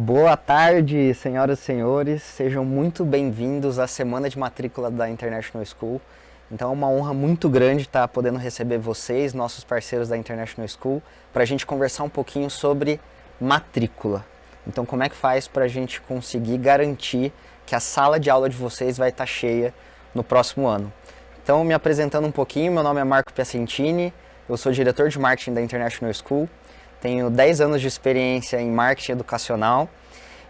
Boa tarde, senhoras e senhores. Sejam muito bem-vindos à semana de matrícula da International School. Então é uma honra muito grande estar podendo receber vocês, nossos parceiros da International School, para a gente conversar um pouquinho sobre matrícula. Então como é que faz para a gente conseguir garantir que a sala de aula de vocês vai estar cheia no próximo ano. Então, me apresentando um pouquinho, meu nome é Marco Piacentini, eu sou diretor de marketing da International School. Tenho 10 anos de experiência em marketing educacional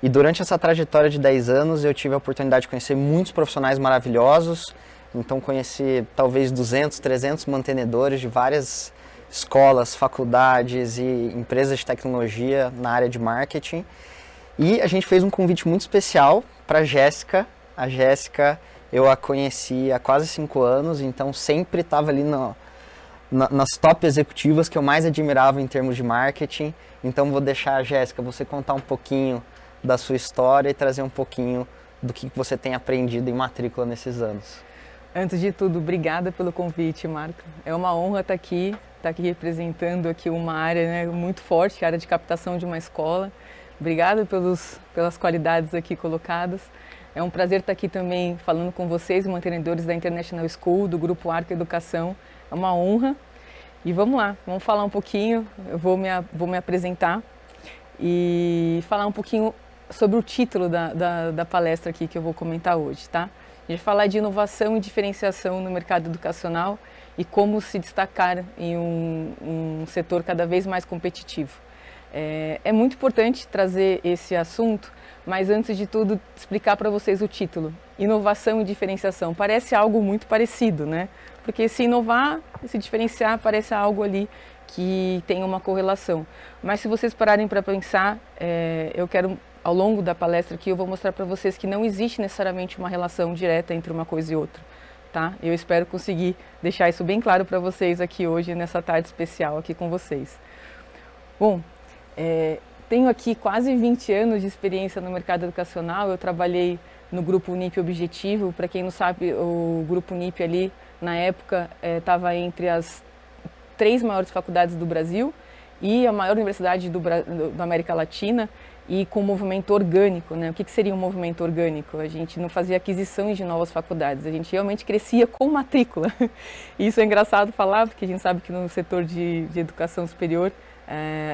e durante essa trajetória de 10 anos eu tive a oportunidade de conhecer muitos profissionais maravilhosos. Então conheci talvez 200, 300 mantenedores de várias escolas, faculdades e empresas de tecnologia na área de marketing. E a gente fez um convite muito especial para a Jéssica. A Jéssica eu a conheci há quase 5 anos, então sempre estava ali nas top executivas que eu mais admirava em termos de marketing. Então vou deixar a Jéssica, você contar um pouquinho da sua história e trazer um pouquinho do que você tem aprendido em matrícula nesses anos. Antes de tudo, obrigada pelo convite, Marco. É uma honra estar aqui representando aqui uma área, né, muito forte, a área de captação de uma escola. Obrigada pelas qualidades aqui colocadas. É um prazer estar aqui também falando com vocês, mantenedores da International School, do Grupo Arco Educação. É uma honra. E vamos lá, vamos falar um pouquinho, eu vou me apresentar e falar um pouquinho sobre o título da palestra aqui que eu vou comentar hoje, tá? A gente vai falar de inovação e diferenciação no mercado educacional e como se destacar em um setor cada vez mais competitivo. É muito importante trazer esse assunto, mas antes de tudo explicar para vocês o título. Inovação e diferenciação. Parece algo muito parecido, né? Porque se inovar, se diferenciar, parece algo ali que tem uma correlação. Mas se vocês pararem para pensar, eu quero, ao longo da palestra aqui, eu vou mostrar para vocês que não existe necessariamente uma relação direta entre uma coisa e outra, tá? Eu espero conseguir deixar isso bem claro para vocês aqui hoje, nessa tarde especial aqui com vocês. Bom, tenho aqui quase 20 anos de experiência no mercado educacional. Eu trabalhei no Grupo Unip Objetivo. Para quem não sabe, o Grupo Unip ali, na época, estava entre as 3 maiores faculdades do Brasil e a maior universidade da América Latina, e com movimento orgânico, né? O que seria um movimento orgânico? A gente não fazia aquisições de novas faculdades, a gente realmente crescia com matrícula. Isso é engraçado falar, porque a gente sabe que no setor de educação superior,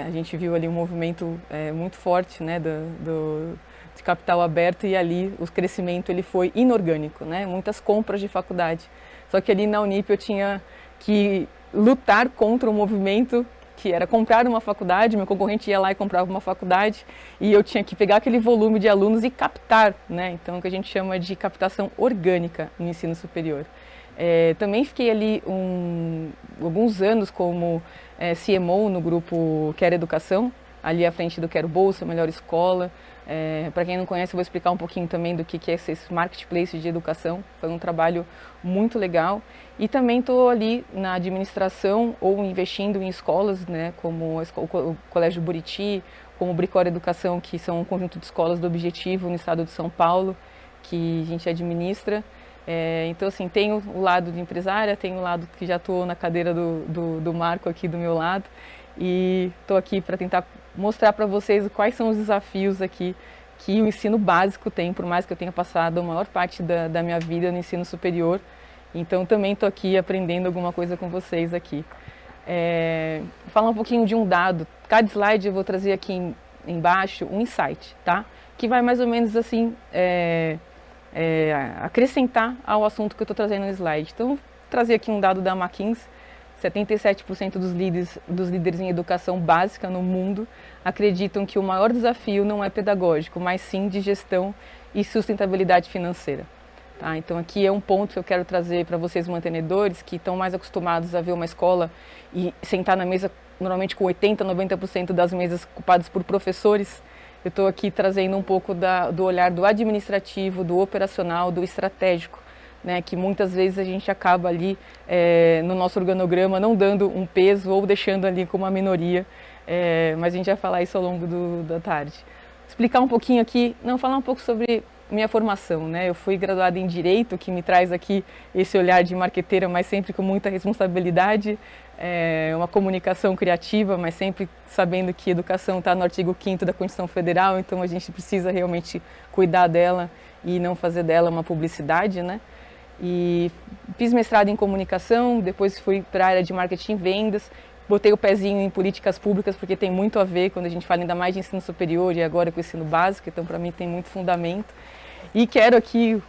a gente viu ali um movimento muito forte, né, de capital aberto, e ali o crescimento ele foi inorgânico, né, muitas compras de faculdade. Só que ali na Unip eu tinha que lutar contra o movimento que era comprar uma faculdade, meu concorrente ia lá e comprava uma faculdade, e eu tinha que pegar aquele volume de alunos e captar, né, então o que a gente chama de captação orgânica no ensino superior. Também fiquei ali alguns anos como CMO no grupo Quero Educação, ali à frente do Quero Bolsa, Melhor Escola. Para quem não conhece, eu vou explicar um pouquinho também do que é esse marketplace de educação. Foi um trabalho muito legal. E também estou ali na administração ou investindo em escolas, né, como o Colégio Buriti, como o Bricor Educação, que são um conjunto de escolas do Objetivo no estado de São Paulo, que a gente administra. Então, assim, tenho o lado de empresária, tenho o lado que já estou na cadeira do Marco aqui do meu lado, e estou aqui para tentar mostrar para vocês quais são os desafios aqui que o ensino básico tem, por mais que eu tenha passado a maior parte da minha vida no ensino superior. Então, também estou aqui aprendendo alguma coisa com vocês aqui. Falar um pouquinho de um dado. Cada slide eu vou trazer aqui embaixo um insight, tá? Que vai mais ou menos assim acrescentar ao assunto que eu estou trazendo no slide. Então, vou trazer aqui um dado da McKinsey. 77% dos líderes em educação básica no mundo acreditam que o maior desafio não é pedagógico, mas sim de gestão e sustentabilidade financeira. Tá? Então, aqui é um ponto que eu quero trazer para vocês, mantenedores, que estão mais acostumados a ver uma escola e sentar na mesa, normalmente com 80%, 90% das mesas ocupadas por professores. Eu estou aqui trazendo um pouco do olhar do administrativo, do operacional, do estratégico, né, que muitas vezes a gente acaba ali no nosso organograma não dando um peso ou deixando ali como uma minoria, mas a gente vai falar isso ao longo da tarde. Explicar um pouquinho aqui, falar um pouco sobre minha formação, né? Eu fui graduada em Direito, que me traz aqui esse olhar de marqueteira, mas sempre com muita responsabilidade. uma comunicação criativa, mas sempre sabendo que educação está no artigo 5º da Constituição Federal, então a gente precisa realmente cuidar dela e não fazer dela uma publicidade, né? E fiz mestrado em comunicação, depois fui para a área de marketing e vendas, botei o pezinho em políticas públicas porque tem muito a ver quando a gente fala ainda mais de ensino superior e agora com o ensino básico, então para mim tem muito fundamento. E quero aqui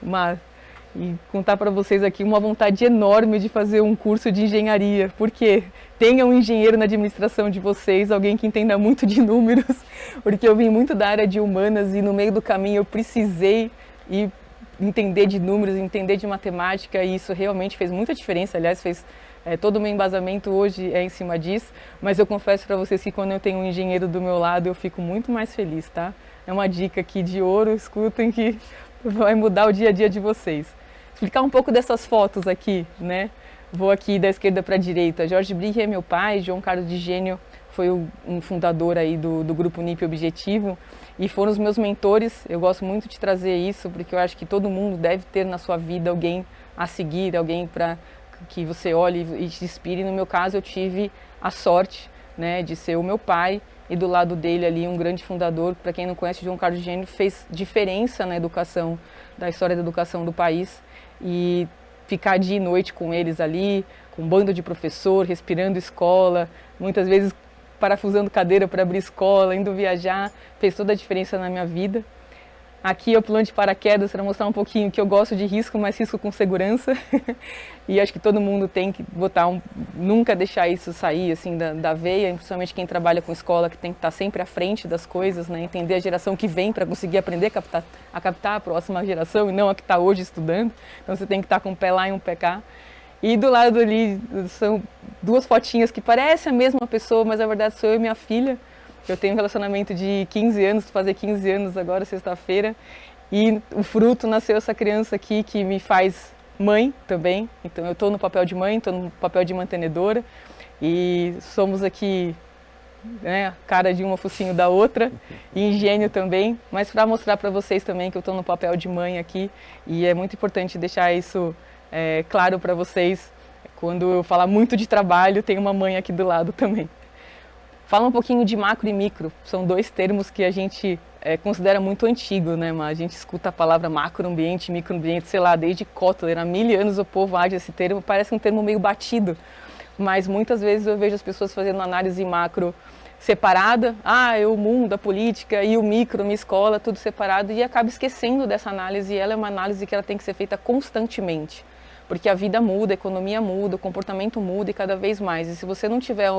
contar para vocês aqui uma vontade enorme de fazer um curso de engenharia, porque tenha um engenheiro na administração de vocês, alguém que entenda muito de números, porque eu vim muito da área de humanas e no meio do caminho eu precisei entender de números, entender de matemática, e isso realmente fez muita diferença. Aliás, fez todo o meu embasamento hoje em cima disso, mas eu confesso para vocês que quando eu tenho um engenheiro do meu lado eu fico muito mais feliz, tá? É uma dica aqui de ouro, escutem que vai mudar o dia a dia de vocês. Explicar um pouco dessas fotos aqui, né? Vou aqui da esquerda para a direita. Jorge Brig é meu pai, João Carlos de Gênio foi um fundador aí do grupo NIP Objetivo e foram os meus mentores. Eu gosto muito de trazer isso porque eu acho que todo mundo deve ter na sua vida alguém a seguir, alguém para que você olhe e se inspire. No meu caso, eu tive a sorte, né, de ser o meu pai e do lado dele ali um grande fundador. Para quem não conhece, João Carlos de Gênio fez diferença na educação, da história da educação do país, e ficar dia e noite com eles ali, com um bando de professor, respirando escola, muitas vezes parafusando cadeira para abrir escola, indo viajar, fez toda a diferença na minha vida. Aqui eu pulando de paraquedas para mostrar um pouquinho que eu gosto de risco, mas risco com segurança. E acho que todo mundo tem que nunca deixar isso sair assim da veia, principalmente quem trabalha com escola, que tem que estar sempre à frente das coisas, né? Entender a geração que vem para conseguir aprender a captar a próxima geração e não a que está hoje estudando. Então você tem que estar com um pé lá e um pé cá. E do lado ali são duas fotinhas que parecem a mesma pessoa, mas na verdade sou eu e minha filha. Eu tenho um relacionamento de 15 anos, vou fazer 15 anos agora, sexta-feira, e o fruto nasceu essa criança aqui que me faz mãe também. Então eu estou no papel de mãe, estou no papel de mantenedora, e somos aqui, né, cara de uma, focinho da outra, e engenho também, mas para mostrar para vocês também que eu estou no papel de mãe aqui, e é muito importante deixar isso claro para vocês. Quando eu falar muito de trabalho, tem uma mãe aqui do lado também. Fala um pouquinho de macro e micro, são dois termos que a gente considera muito antigo, né? Mas a gente escuta a palavra macroambiente, microambiente, sei lá, desde Kotler, há 1000 anos o povo age esse termo, parece um termo meio batido, mas muitas vezes eu vejo as pessoas fazendo análise macro separada, o mundo, a política, e o micro, minha escola, tudo separado, e acaba esquecendo dessa análise, e ela é uma análise que ela tem que ser feita constantemente. Porque a vida muda, a economia muda, o comportamento muda e cada vez mais. E se você não tiver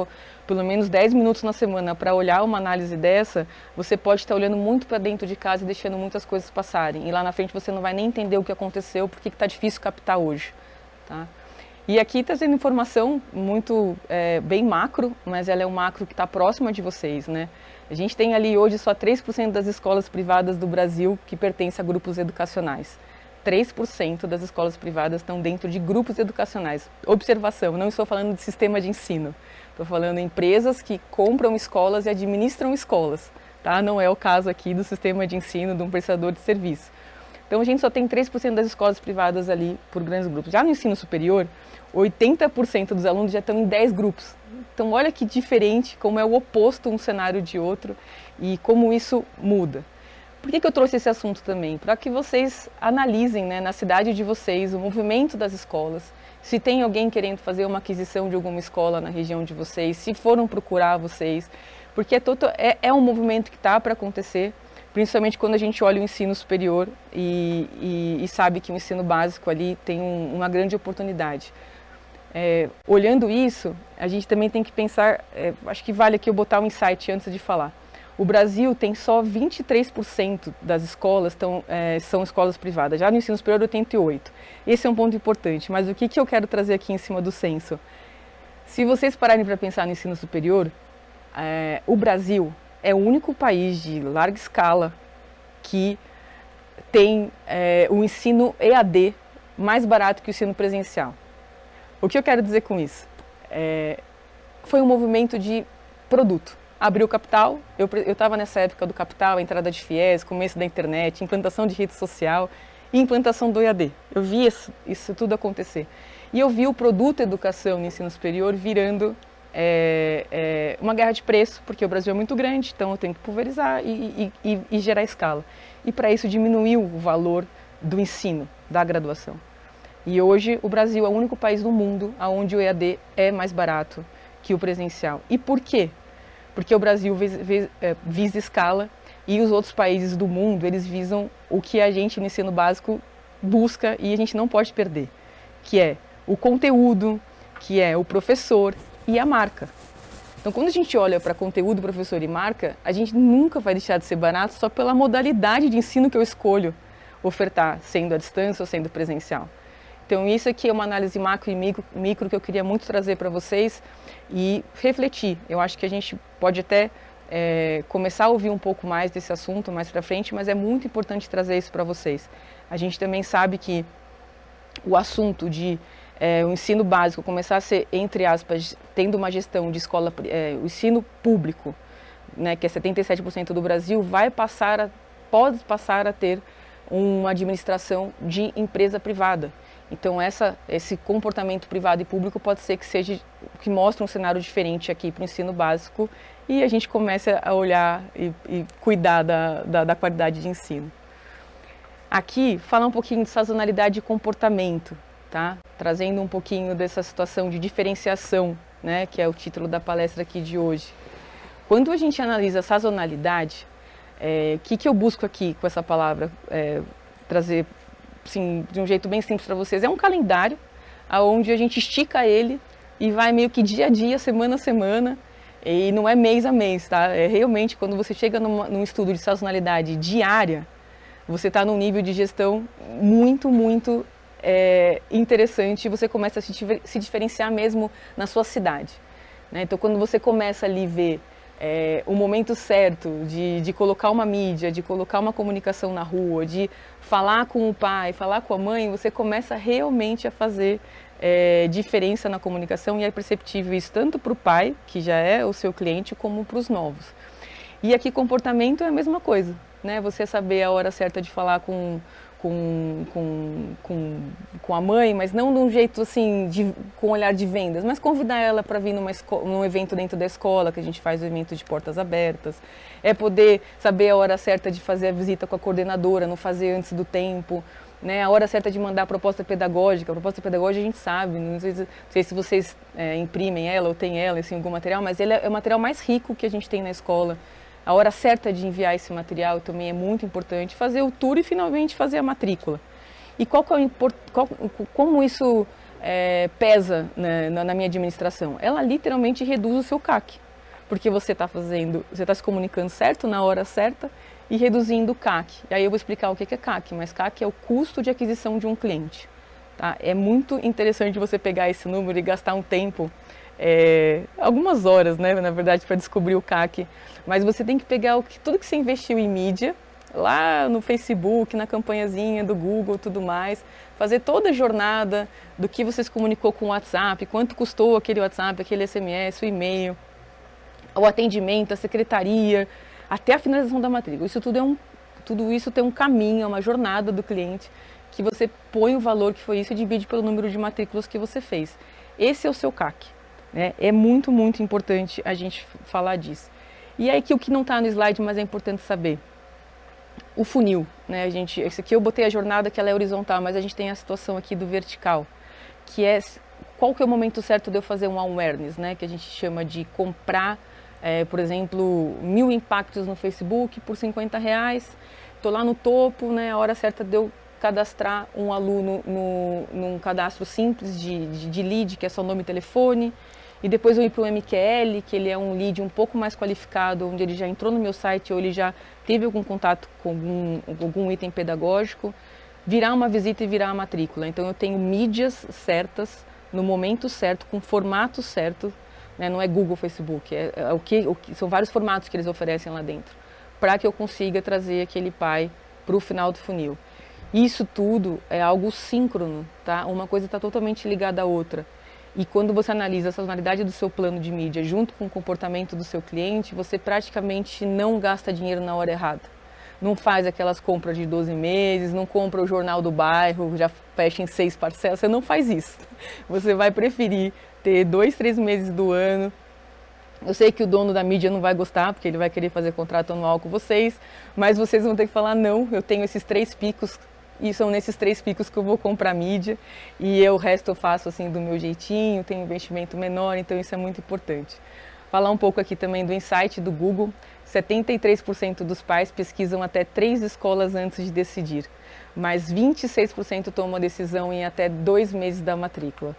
pelo menos 10 minutos na semana para olhar uma análise dessa, você pode estar olhando muito para dentro de casa e deixando muitas coisas passarem. E lá na frente você não vai nem entender o que aconteceu, porque está difícil captar hoje. Tá? E aqui está sendo informação muito bem macro, mas ela é um macro que está próxima de vocês, né? A gente tem ali hoje só 3% das escolas privadas do Brasil que pertencem a grupos educacionais. 3% das escolas privadas estão dentro de grupos educacionais. Observação, não estou falando de sistema de ensino. Estou falando de empresas que compram escolas e administram escolas. Tá? Não é o caso aqui do sistema de ensino, de um prestador de serviço. Então a gente só tem 3% das escolas privadas ali por grandes grupos. Já no ensino superior, 80% dos alunos já estão em 10 grupos. Então olha que diferente, como é o oposto um cenário de outro e como isso muda. Por que eu trouxe esse assunto também? Para que vocês analisem, né, na cidade de vocês o movimento das escolas, se tem alguém querendo fazer uma aquisição de alguma escola na região de vocês, se foram procurar vocês, porque é um movimento que está para acontecer, principalmente quando a gente olha o ensino superior e sabe que o ensino básico ali tem uma grande oportunidade. Olhando isso, a gente também tem que pensar, acho que vale aqui eu botar um insight antes de falar. O Brasil tem só 23% das escolas são escolas privadas, já no ensino superior 88%. Esse é um ponto importante, mas o que eu quero trazer aqui em cima do censo? Se vocês pararem para pensar no ensino superior, o Brasil é o único país de larga escala que tem o ensino EAD mais barato que o ensino presencial. O que eu quero dizer com isso? Foi um movimento de produto. Abriu o capital, eu estava nessa época do capital, entrada de FIES, começo da internet, implantação de rede social e implantação do EAD. Eu vi isso tudo acontecer. E eu vi o produto educação no ensino superior virando uma guerra de preço, porque o Brasil é muito grande, então eu tenho que pulverizar e gerar escala. E para isso diminuiu o valor do ensino, da graduação. E hoje o Brasil é o único país no mundo onde o EAD é mais barato que o presencial. E por quê? Porque o Brasil visa escala e os outros países do mundo, eles visam o que a gente no ensino básico busca e a gente não pode perder, que é o conteúdo, que é o professor e a marca. Então, quando a gente olha para conteúdo, professor e marca, a gente nunca vai deixar de ser barato só pela modalidade de ensino que eu escolho ofertar, sendo à distância ou sendo presencial. Então, isso aqui é uma análise macro e micro que eu queria muito trazer para vocês e refletir. Eu acho que a gente pode até começar a ouvir um pouco mais desse assunto mais para frente, mas é muito importante trazer isso para vocês. A gente também sabe que o assunto de o ensino básico começar a ser, entre aspas, tendo uma gestão de escola, o ensino público, né, que é 77% do Brasil, pode passar a ter uma administração de empresa privada. Então esse comportamento privado e público pode ser que mostre um cenário diferente aqui para o ensino básico e a gente comece a olhar e cuidar da qualidade de ensino. Aqui, falar um pouquinho de sazonalidade e comportamento, tá? Trazendo um pouquinho dessa situação de diferenciação, né, que é o título da palestra aqui de hoje. Quando a gente analisa a sazonalidade, o que eu busco aqui com essa palavra? Trazer assim, de um jeito bem simples para vocês. É um calendário onde a gente estica ele e vai meio que dia a dia, semana a semana, e não é mês a mês, tá? É realmente quando você chega num estudo de sazonalidade diária, você está num nível de gestão muito, muito interessante e você começa a se diferenciar mesmo na sua cidade, né? Então, quando você começa ali ver o momento certo de colocar uma mídia, de colocar uma comunicação na rua, de falar com o pai, falar com a mãe, você começa realmente a fazer diferença na comunicação e é perceptível isso tanto para o pai, que já é o seu cliente, como para os novos. E aqui comportamento é a mesma coisa, né? Você saber a hora certa de falar com a mãe, mas não de um jeito assim, com olhar de vendas, mas convidar ela para vir num evento dentro da escola, que a gente faz o evento de portas abertas, é poder saber a hora certa de fazer a visita com a coordenadora, não fazer antes do tempo, né? A hora certa de mandar a proposta pedagógica. A proposta pedagógica a gente sabe, não sei se vocês imprimem ela ou tem ela, assim, algum material, mas ele é o material mais rico que a gente tem na escola. A hora certa de enviar esse material também é muito importante, fazer o tour e finalmente fazer a matrícula. E como isso pesa, né, na minha administração? Ela literalmente reduz o seu CAC, porque você está se comunicando certo na hora certa e reduzindo o CAC. E aí eu vou explicar o que é CAC, mas CAC é o custo de aquisição de um cliente. Tá? É muito interessante você pegar esse número e gastar um tempo, algumas horas, né, na verdade, para descobrir o CAC, mas você tem que pegar tudo que você investiu em mídia, lá no Facebook, na campanhazinha do Google, tudo mais, fazer toda a jornada do que você se comunicou com o WhatsApp, quanto custou aquele WhatsApp, aquele SMS, o e-mail, o atendimento, a secretaria, até a finalização da matrícula. Tudo isso tem um caminho, é uma jornada do cliente, que você põe o valor que foi isso e divide pelo número de matrículas que você fez. Esse é o seu CAC. É muito, muito importante a gente falar disso. E aí que o que não está no slide, mas é importante saber. O funil, né? Esse aqui eu botei a jornada que ela é horizontal, mas a gente tem a situação aqui do vertical, que é qual que é o momento certo de eu fazer um awareness, né? Que a gente chama de comprar, por exemplo, 1000 impactos no Facebook por R$50. Estou lá no topo, né? A hora certa de eu cadastrar um aluno num cadastro simples de lead, que é só nome e telefone. E depois eu ir para o MQL, que ele é um lead um pouco mais qualificado, onde ele já entrou no meu site ou ele já teve algum contato com algum item pedagógico, virar uma visita e virar a matrícula. Então eu tenho mídias certas, no momento certo, com formato certo, né? Não é Google, Facebook, são vários formatos que eles oferecem lá dentro, para que eu consiga trazer aquele pai para o final do funil. Isso tudo é algo síncrono, tá? Uma coisa está totalmente ligada à outra. E quando você analisa a sazonalidade do seu plano de mídia junto com o comportamento do seu cliente, você praticamente não gasta dinheiro na hora errada. não faz aquelas compras de 12 meses, não compra o jornal do bairro, já fecha em 6 parcelas, você não faz isso. Você vai preferir ter 2, 3 meses do ano. Eu sei que o dono da mídia não vai gostar, porque ele vai querer fazer contrato anual com vocês, mas vocês vão ter que falar, não, eu tenho esses 3 picos, e são nesses 3 picos que eu vou comprar mídia, e o resto eu faço assim do meu jeitinho, tenho investimento menor, então isso é muito importante. Falar um pouco aqui também do insight do Google, 73% dos pais pesquisam até 3 escolas antes de decidir, mas 26% tomam a decisão em até 2 meses da matrícula.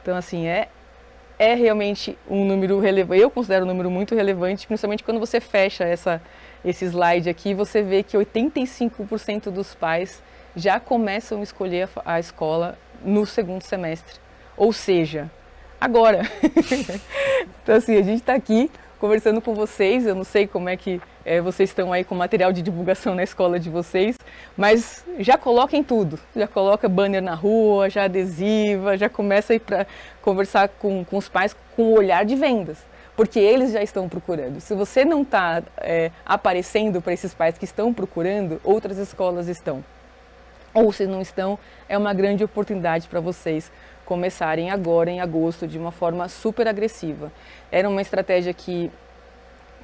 Então assim, é realmente um número relevante, eu considero um número muito relevante, principalmente quando você fecha esse slide aqui, você vê que 85% dos pais já começam a escolher a escola no segundo semestre, ou seja, agora. Então assim, a gente está aqui conversando com vocês, eu não sei como é que vocês estão aí com material de divulgação na escola de vocês, mas já coloquem tudo, já coloca banner na rua, já adesiva, já começa aí para conversar com os pais com o olhar de vendas, porque eles já estão procurando. Se você não está aparecendo para esses pais que estão procurando, outras escolas estão. Ou se não estão, é uma grande oportunidade para vocês começarem agora em agosto de uma forma super agressiva. Era uma estratégia que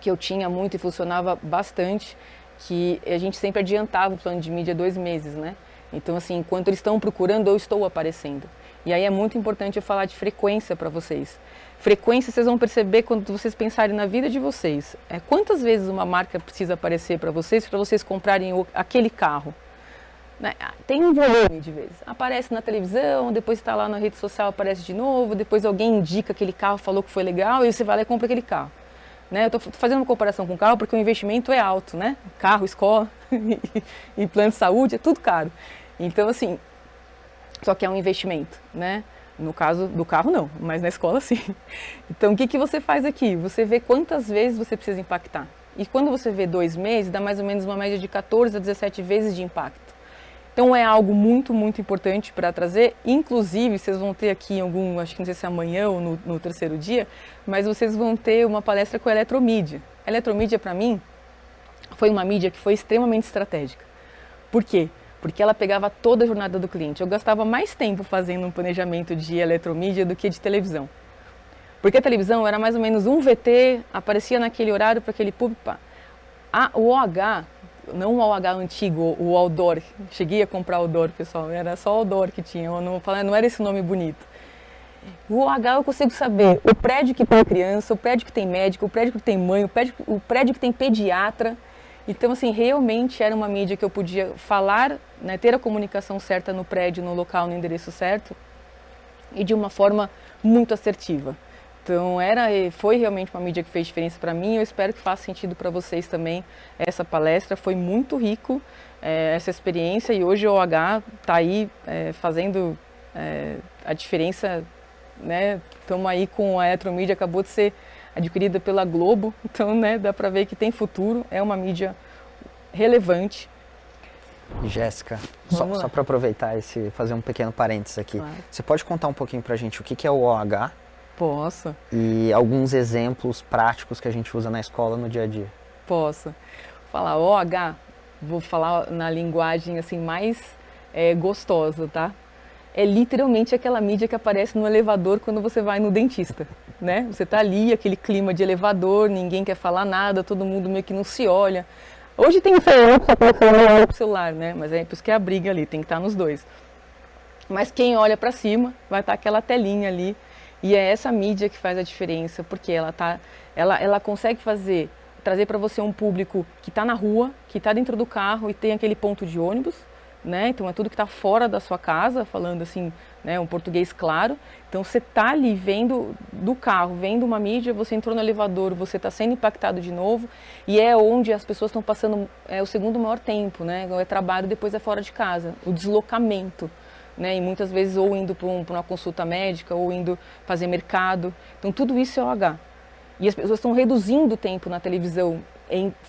eu tinha muito e funcionava bastante, que a gente sempre adiantava o plano de mídia 2 meses, né? Então assim, enquanto eles estão procurando, eu estou aparecendo. E aí é muito importante eu falar de frequência para vocês. Frequência vocês vão perceber quando vocês pensarem na vida de vocês. Quantas vezes uma marca precisa aparecer para vocês comprarem aquele carro? Tem um volume de vezes. Aparece na televisão, depois está lá na rede social, aparece de novo, depois alguém indica aquele carro, falou que foi legal, e você vai lá e compra aquele carro. Né? Eu estou fazendo uma comparação com o carro porque o investimento é alto, né? Carro, escola e plano de saúde, é tudo caro. Então, assim, só que é um investimento, né? No caso do carro, não, mas na escola, sim. Então, o que você faz aqui? Você vê quantas vezes você precisa impactar. E quando você vê 2 meses, dá mais ou menos uma média de 14 a 17 vezes de impacto. Então é algo muito, muito importante para trazer, inclusive vocês vão ter aqui acho que não sei se é amanhã ou no terceiro dia, mas vocês vão ter uma palestra com a Eletromídia. A Eletromídia para mim foi uma mídia que foi extremamente estratégica. Por quê? Porque ela pegava toda a jornada do cliente. Eu gastava mais tempo fazendo um planejamento de eletromídia do que de televisão. Porque a televisão era mais ou menos um VT, aparecia naquele horário para aquele público. O OH, não o OH antigo, o outdoor, cheguei a comprar outdoor, pessoal, era só outdoor que tinha, não era esse nome bonito. O OH eu consigo saber o prédio que tem criança, o prédio que tem médico, o prédio que tem mãe, o prédio que tem pediatra. Então, assim, realmente era uma mídia que eu podia falar, né, ter a comunicação certa no prédio, no local, no endereço certo e de uma forma muito assertiva. Então, foi realmente uma mídia que fez diferença para mim. Eu espero que faça sentido para vocês também essa palestra. Foi muito rico essa experiência e hoje o OH está aí fazendo a diferença. Estamos aí com a Eletromídia, acabou de ser adquirida pela Globo. Então, né, dá para ver que tem futuro. É uma mídia relevante. Jéssica, só para aproveitar fazer um pequeno parênteses aqui. Claro. Você pode contar um pouquinho para a gente o que é o OH? Posso. E alguns exemplos práticos que a gente usa na escola no dia a dia. Posso. Falar OH, vou falar na linguagem assim mais gostosa, tá? É literalmente aquela mídia que aparece no elevador quando você vai no dentista, né? Você tá ali, aquele clima de elevador, ninguém quer falar nada, todo mundo meio que não se olha. Hoje tem celular, só que não olha pro celular, né? Mas é por isso que é a briga ali, tem que estar nos dois. Mas quem olha para cima vai estar aquela telinha ali. E é essa mídia que faz a diferença, porque ela consegue trazer para você um público que está na rua, que está dentro do carro e tem aquele ponto de ônibus, né? Então é tudo que está fora da sua casa, falando assim, né, um português claro. Então você está ali vendo do carro, vendo uma mídia, você entrou no elevador, você está sendo impactado de novo e é onde as pessoas estão passando o segundo maior tempo, né? É trabalho, depois é fora de casa, o deslocamento. Né, e muitas vezes ou indo para uma consulta médica ou indo fazer mercado. Então tudo isso é OH. E as pessoas estão reduzindo o tempo na televisão,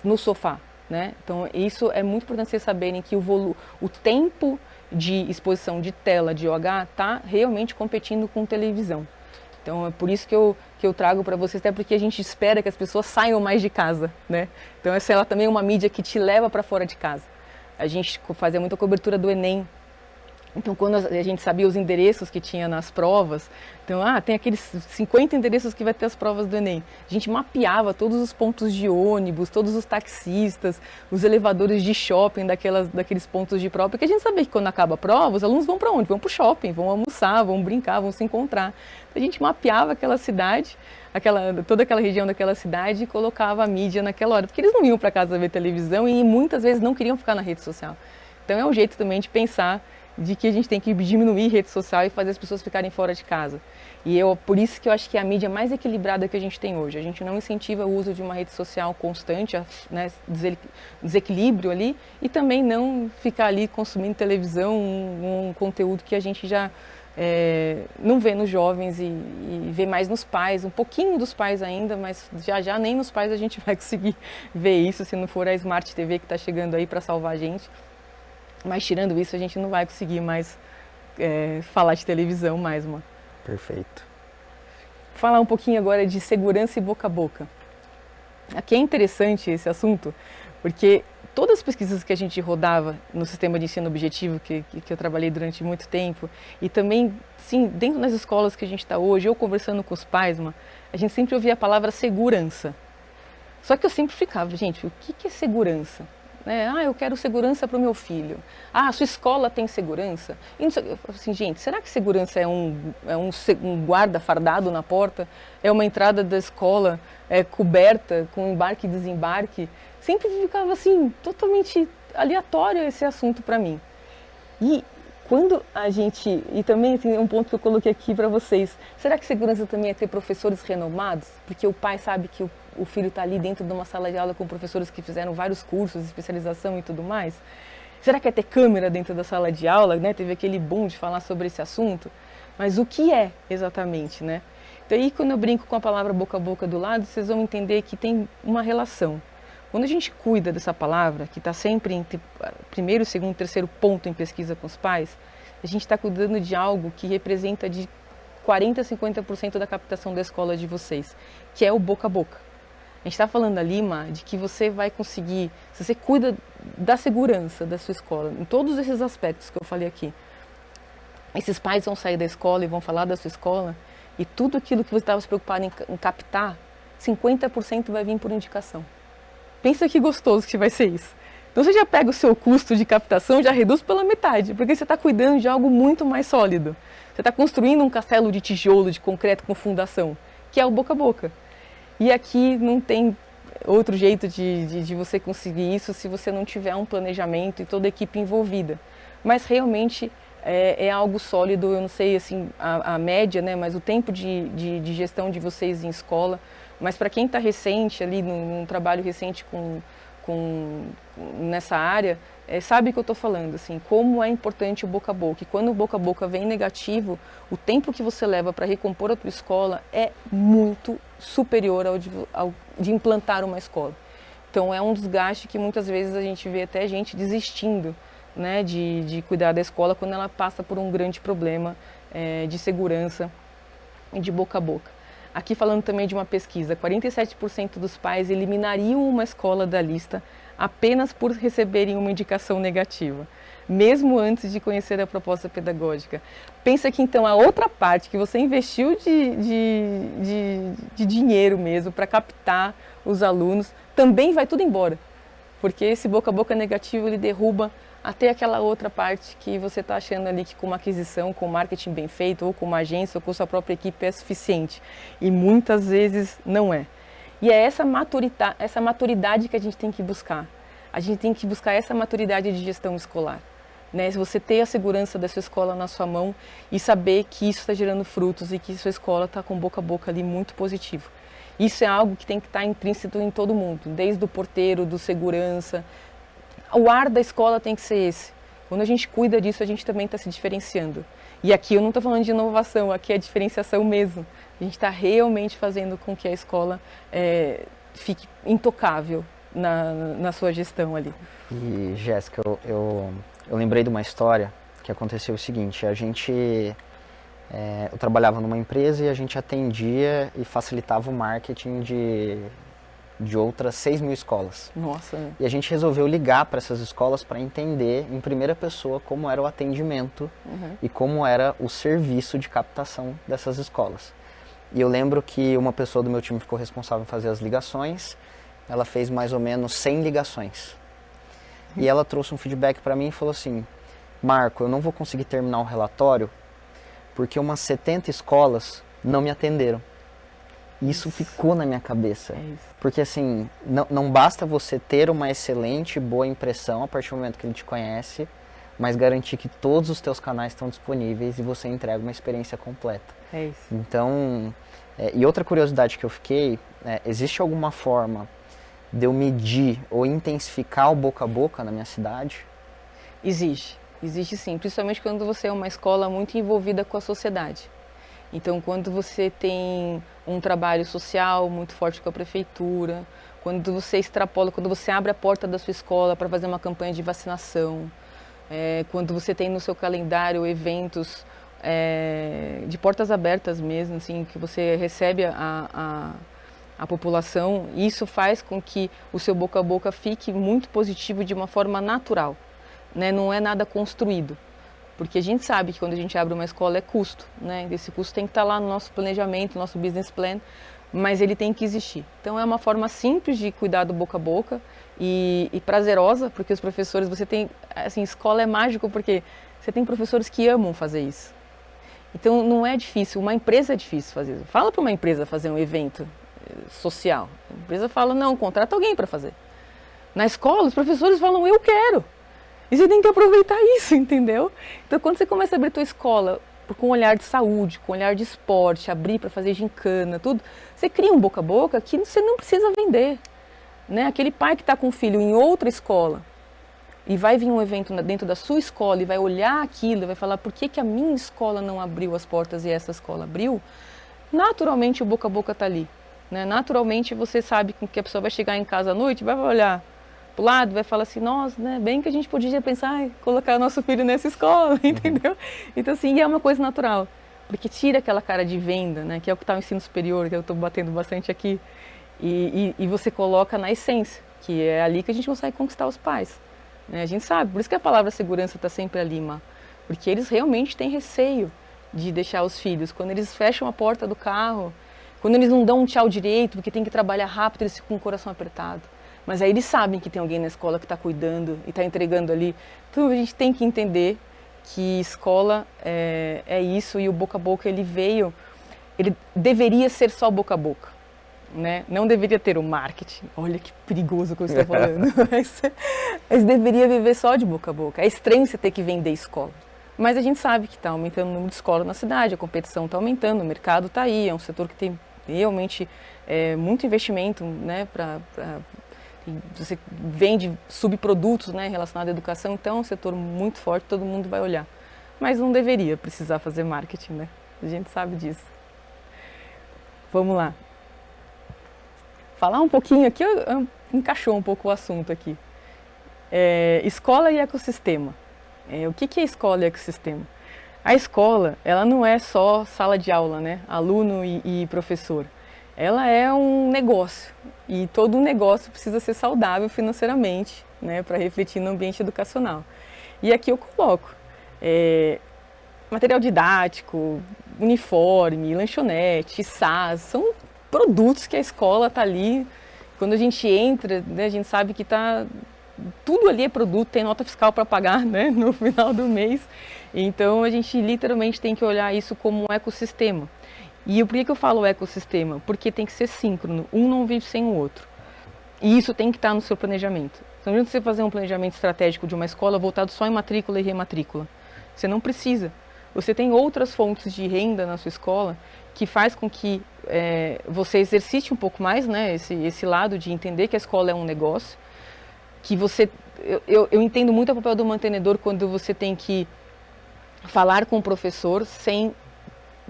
no sofá. Né? Então isso é muito importante vocês saberem que o tempo de exposição de tela de OH está realmente competindo com televisão. Então é por isso que eu trago para vocês, até porque a gente espera que as pessoas saiam mais de casa, né? Então essa ela também é uma mídia que te leva para fora de casa. A gente fazia muita cobertura do Enem. Então, quando a gente sabia os endereços que tinha nas provas, então, tem aqueles 50 endereços que vai ter as provas do Enem. A gente mapeava todos os pontos de ônibus, todos os taxistas, os elevadores de shopping daqueles pontos de prova, porque a gente sabia que quando acaba a prova, os alunos vão para onde? Vão para o shopping, vão almoçar, vão brincar, vão se encontrar. Então, a gente mapeava aquela cidade, toda aquela região daquela cidade e colocava a mídia naquela hora, porque eles não iam para casa ver televisão e muitas vezes não queriam ficar na rede social. Então, é um jeito também de pensar de que a gente tem que diminuir rede social e fazer as pessoas ficarem fora de casa. E por isso que eu acho que é a mídia mais equilibrada que a gente tem hoje. A gente não incentiva o uso de uma rede social constante, né, desequilíbrio ali, e também não ficar ali consumindo televisão, um conteúdo que a gente já não vê nos jovens e vê mais nos pais, um pouquinho dos pais ainda, mas já nem nos pais a gente vai conseguir ver isso, se não for a Smart TV que está chegando aí para salvar a gente. Mas tirando isso, a gente não vai conseguir mais falar de televisão mais, mano. Perfeito. Falar um pouquinho agora de segurança e boca a boca. Aqui é interessante esse assunto, porque todas as pesquisas que a gente rodava no sistema de ensino objetivo, que eu trabalhei durante muito tempo, e também, sim, dentro das escolas que a gente está hoje, eu conversando com os pais, mano, a gente sempre ouvia a palavra segurança. Só que eu sempre ficava, gente, o que é segurança? Eu quero segurança para o meu filho. A sua escola tem segurança? E não sei, eu falo assim, gente, será que segurança é um guarda fardado na porta? É uma entrada da escola coberta com embarque e desembarque? Sempre ficava assim, totalmente aleatório esse assunto para mim. E quando e também assim, um ponto que eu coloquei aqui para vocês, será que segurança também é ter professores renomados? Porque o pai sabe que o filho está ali dentro de uma sala de aula com professores que fizeram vários cursos, especialização e tudo mais? Será que é ter câmera dentro da sala de aula, né? Teve aquele boom de falar sobre esse assunto. Mas o que é exatamente, né? Então aí quando eu brinco com a palavra boca a boca do lado, vocês vão entender que tem uma relação. Quando a gente cuida dessa palavra, que está sempre entre primeiro, segundo, terceiro ponto em pesquisa com os pais, a gente está cuidando de algo que representa de 40% a 50% da captação da escola de vocês, que é o boca a boca. A gente está falando ali, de que você vai conseguir, se você cuida da segurança da sua escola, em todos esses aspectos que eu falei aqui, esses pais vão sair da escola e vão falar da sua escola, e tudo aquilo que você estava se preocupado em captar, 50% vai vir por indicação. Pensa que gostoso que vai ser isso. Então você já pega o seu custo de captação, já reduz pela metade, porque você está cuidando de algo muito mais sólido. Você está construindo um castelo de tijolo, de concreto com fundação, que é o boca a boca. E aqui não tem outro jeito de você conseguir isso se você não tiver um planejamento e toda a equipe envolvida. Mas realmente é algo sólido, eu não sei assim, a média, né, mas o tempo de gestão de vocês em escola. Mas para quem está recente, ali num trabalho recente nessa área, sabe o que eu estou falando, assim, como é importante o boca a boca. E quando o boca a boca vem negativo, o tempo que você leva para recompor a tua escola é muito superior ao de implantar uma escola. Então é um desgaste que muitas vezes a gente vê até gente desistindo, né, de cuidar da escola quando ela passa por um grande problema de segurança e de boca a boca. Aqui falando também de uma pesquisa, 47% dos pais eliminariam uma escola da lista apenas por receberem uma indicação negativa, mesmo antes de conhecer a proposta pedagógica. Pensa que então a outra parte que você investiu de dinheiro mesmo para captar os alunos, também vai tudo embora, porque esse boca a boca negativo ele derruba até aquela outra parte que você está achando ali que com uma aquisição, com marketing bem feito, ou com uma agência, ou com sua própria equipe é suficiente. E muitas vezes não é. E é essa maturidade que a gente tem que buscar. A gente tem que buscar essa maturidade de gestão escolar. Né? Se você ter a segurança da sua escola na sua mão e saber que isso está gerando frutos e que sua escola está com boca a boca ali muito positivo. Isso é algo que tem que estar intrínseco em todo mundo, desde o porteiro, do segurança. O ar da escola tem que ser esse. Quando a gente cuida disso, a gente também está se diferenciando. E aqui eu não estou falando de inovação, aqui é diferenciação mesmo. A gente está realmente fazendo com que a escola fique intocável na sua gestão ali. E, Jéssica, eu lembrei de uma história que aconteceu o seguinte, a gente Eu trabalhava numa empresa e a gente atendia e facilitava o marketing de outras 6.000 escolas. Nossa. E a gente resolveu ligar para essas escolas para entender em primeira pessoa como era o atendimento e como era o serviço de captação dessas escolas. E eu lembro que uma pessoa do meu time ficou responsável por fazer as ligações, ela fez mais ou menos 100 ligações. E ela trouxe um feedback para mim e falou assim: Marco, eu não vou conseguir terminar o relatório porque umas 70 escolas não me atenderam. E isso ficou na minha cabeça. Porque assim, não basta você ter uma excelente, boa impressão a partir do momento que ele te conhece, mas garantir que todos os teus canais estão disponíveis e você entrega uma experiência completa. É isso. Então, e outra curiosidade que eu fiquei, existe alguma forma de eu medir ou intensificar o boca a boca na minha cidade? Existe sim, principalmente quando você é uma escola muito envolvida com a sociedade. Então, quando você tem um trabalho social muito forte com a prefeitura, quando você extrapola, quando você abre a porta da sua escola para fazer uma campanha de vacinação, quando você tem no seu calendário eventos de portas abertas mesmo, assim, que você recebe a população, isso faz com que o seu boca a boca fique muito positivo de uma forma natural, né? Não é nada construído. Porque a gente sabe que quando a gente abre uma escola é custo, né? Esse custo tem que estar lá no nosso planejamento, no nosso business plan, mas ele tem que existir. Então é uma forma simples de cuidar do boca a boca e prazerosa, porque os professores, você tem, assim, escola é mágico porque você tem professores que amam fazer isso. Então não é difícil, uma empresa é difícil fazer isso. Fala para uma empresa fazer um evento social, a empresa fala, não, contrata alguém para fazer. Na escola, os professores falam, eu quero. E você tem que aproveitar isso, entendeu? Então, quando você começa a abrir a tua escola com um olhar de saúde, com um olhar de esporte, abrir para fazer gincana, tudo, você cria um boca a boca que você não precisa vender, né? Aquele pai que está com o filho em outra escola e vai vir um evento dentro da sua escola e vai olhar aquilo e vai falar por que a minha escola não abriu as portas e essa escola abriu, naturalmente o boca a boca está ali, né? Naturalmente você sabe que a pessoa vai chegar em casa à noite e vai olhar pro lado, vai falar assim, nossa, né, bem que a gente podia pensar em colocar o nosso filho nessa escola, entendeu? Então, assim, é uma coisa natural, porque tira aquela cara de venda, né, que é o que está no ensino superior, que eu estou batendo bastante aqui, e você coloca na essência, que é ali que a gente consegue conquistar os pais, né? A gente sabe, por isso que a palavra segurança está sempre ali, porque eles realmente têm receio de deixar os filhos, quando eles fecham a porta do carro, quando eles não dão um tchau direito, porque tem que trabalhar rápido, eles ficam com o coração apertado. Mas aí eles sabem que tem alguém na escola que está cuidando e está entregando ali. Então a gente tem que entender que escola é isso e o boca a boca ele deveria ser só boca a boca, né? Não deveria ter o marketing. Olha que perigoso que eu estou falando. Mas deveria viver só de boca a boca. É estranho você ter que vender escola. Mas a gente sabe que está aumentando o número de escolas na cidade, a competição está aumentando, o mercado está aí, é um setor que tem realmente muito investimento, né, você vende subprodutos, né, relacionados à educação, então é um setor muito forte, todo mundo vai olhar. Mas não deveria precisar fazer marketing, né? A gente sabe disso. Vamos lá. Falar um pouquinho aqui, encaixou um pouco o assunto aqui. Escola e ecossistema. O que é escola e ecossistema? A escola, ela não é só sala de aula, né? Aluno e professor. Ela é um negócio e todo um negócio precisa ser saudável financeiramente, né, para refletir no ambiente educacional. E aqui eu coloco material didático, uniforme, lanchonete, SAS, são produtos que a escola está ali. Quando a gente entra, né, a gente sabe que tudo ali é produto, tem nota fiscal para pagar, né, no final do mês. Então a gente literalmente tem que olhar isso como um ecossistema. E por que eu falo ecossistema? Porque tem que ser síncrono, um não vive sem o outro. E isso tem que estar no seu planejamento. Não adianta você fazer um planejamento estratégico de uma escola voltado só em matrícula e rematrícula. Você não precisa. Você tem outras fontes de renda na sua escola que faz com que você exercite um pouco mais, né, esse lado de entender que a escola é um negócio. Que eu entendo muito o papel do mantenedor quando você tem que falar com o professor sem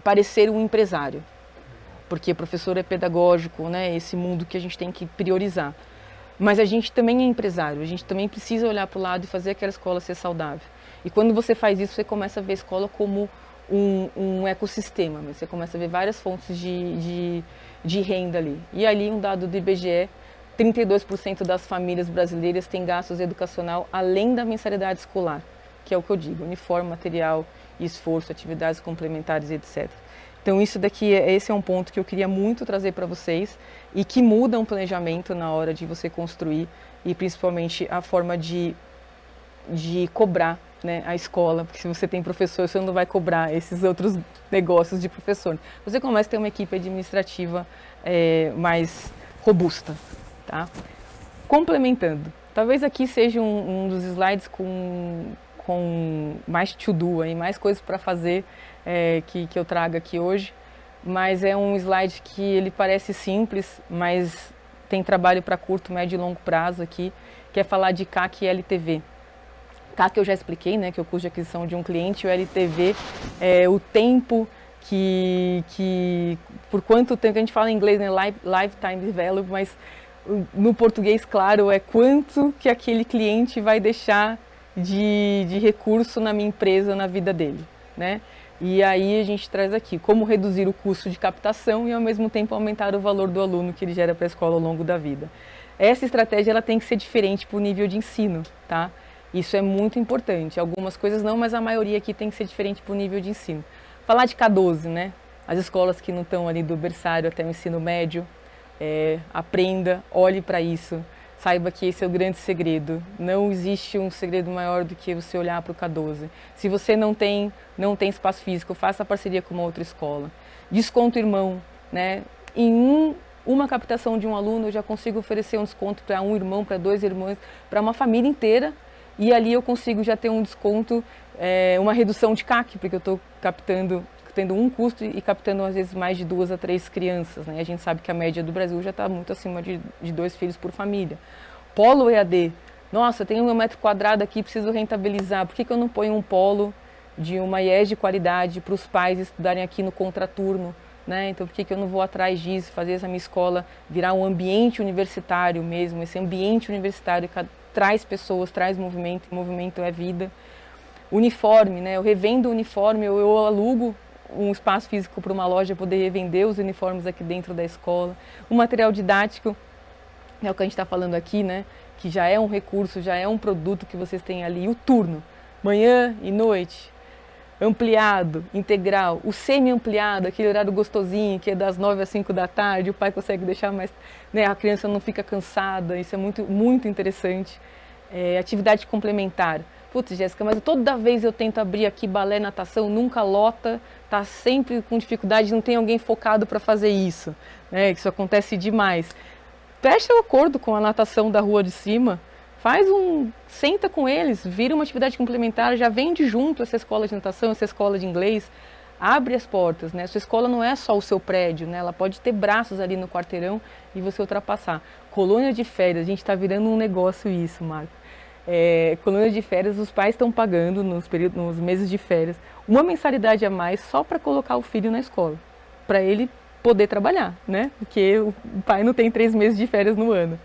parecer um empresário, porque professor é pedagógico, né? Esse mundo que a gente tem que priorizar. Mas a gente também é empresário, a gente também precisa olhar para o lado e fazer aquela escola ser saudável. E quando você faz isso, você começa a ver a escola como um ecossistema, mas você começa a ver várias fontes de renda ali. E ali um dado do IBGE, 32% das famílias brasileiras têm gastos educacional além da mensalidade escolar, que é o que eu digo, uniforme, material, esforço, atividades complementares, etc. Então esse é um ponto que eu queria muito trazer para vocês e que muda um planejamento na hora de você construir e principalmente a forma de cobrar, né, a escola, porque se você tem professor, você não vai cobrar esses outros negócios de professor. Você começa a ter uma equipe administrativa mais robusta, tá? Complementando, talvez aqui seja um dos slides com mais to-do, mais coisas para fazer que eu trago aqui hoje, mas é um slide que ele parece simples, mas tem trabalho para curto, médio e longo prazo aqui, que é falar de CAC e LTV. CAC eu já expliquei, né, que é o custo de aquisição de um cliente, o LTV é o tempo por quanto tempo, a gente fala em inglês, né, lifetime value, mas no português, claro, é quanto que aquele cliente vai deixar de recurso na minha empresa, na vida dele, né? E aí a gente traz aqui como reduzir o custo de captação e ao mesmo tempo aumentar o valor do aluno que ele gera para a escola ao longo da vida. Essa estratégia ela tem que ser diferente para o nível de ensino, tá? Isso é muito importante. Algumas coisas não, mas a maioria aqui tem que ser diferente para o nível de ensino. Falar de K12, né? As escolas que não estão ali do berçário até o ensino médio, aprenda, olhe para isso. Saiba que esse é o grande segredo. Não existe um segredo maior do que você olhar para o K12. Se você não tem espaço físico, faça parceria com uma outra escola. Desconto irmão, né? Em uma captação de um aluno, eu já consigo oferecer um desconto para um irmão, para 2 irmãos, para uma família inteira. E ali eu consigo já ter um desconto, uma redução de CAC, porque eu estou tendo um custo e captando às vezes mais de 2 a 3 crianças, né? A gente sabe que a média do Brasil já está muito acima de 2 filhos por família. Polo EAD, nossa, tenho 1 metro quadrado aqui, preciso rentabilizar, por que eu não ponho um polo de uma IES de qualidade para os pais estudarem aqui no contraturno, né? Então por que eu não vou atrás disso, fazer essa minha escola virar um ambiente universitário mesmo, esse ambiente universitário que traz pessoas, traz movimento é vida. Uniforme, né? Eu revendo o uniforme, eu alugo um espaço físico para uma loja poder revender os uniformes aqui dentro da escola. O material didático, é o que a gente está falando aqui, né? Que já é um recurso, já é um produto que vocês têm ali. O turno, manhã e noite, ampliado, integral. O semi-ampliado, aquele horário gostosinho, que é das 9 às 5 da tarde, o pai consegue deixar mais, né? A criança não fica cansada, isso é muito, muito interessante. Atividade complementar. Putz, Jéssica, mas toda vez eu tento abrir aqui balé, natação, nunca lota, tá sempre com dificuldade, não tem alguém focado para fazer isso, né? Isso acontece demais. Fecha o acordo com a natação da rua de cima, senta com eles, vira uma atividade complementar, já vende junto essa escola de natação, essa escola de inglês, abre as portas, né? Sua escola não é só o seu prédio, né? Ela pode ter braços ali no quarteirão e você ultrapassar. Colônia de férias, a gente está virando um negócio isso, Marco. Colônia de férias, os pais estão pagando nos meses de férias uma mensalidade a mais só para colocar o filho na escola, para ele poder trabalhar, né? Porque o pai não tem 3 meses de férias no ano.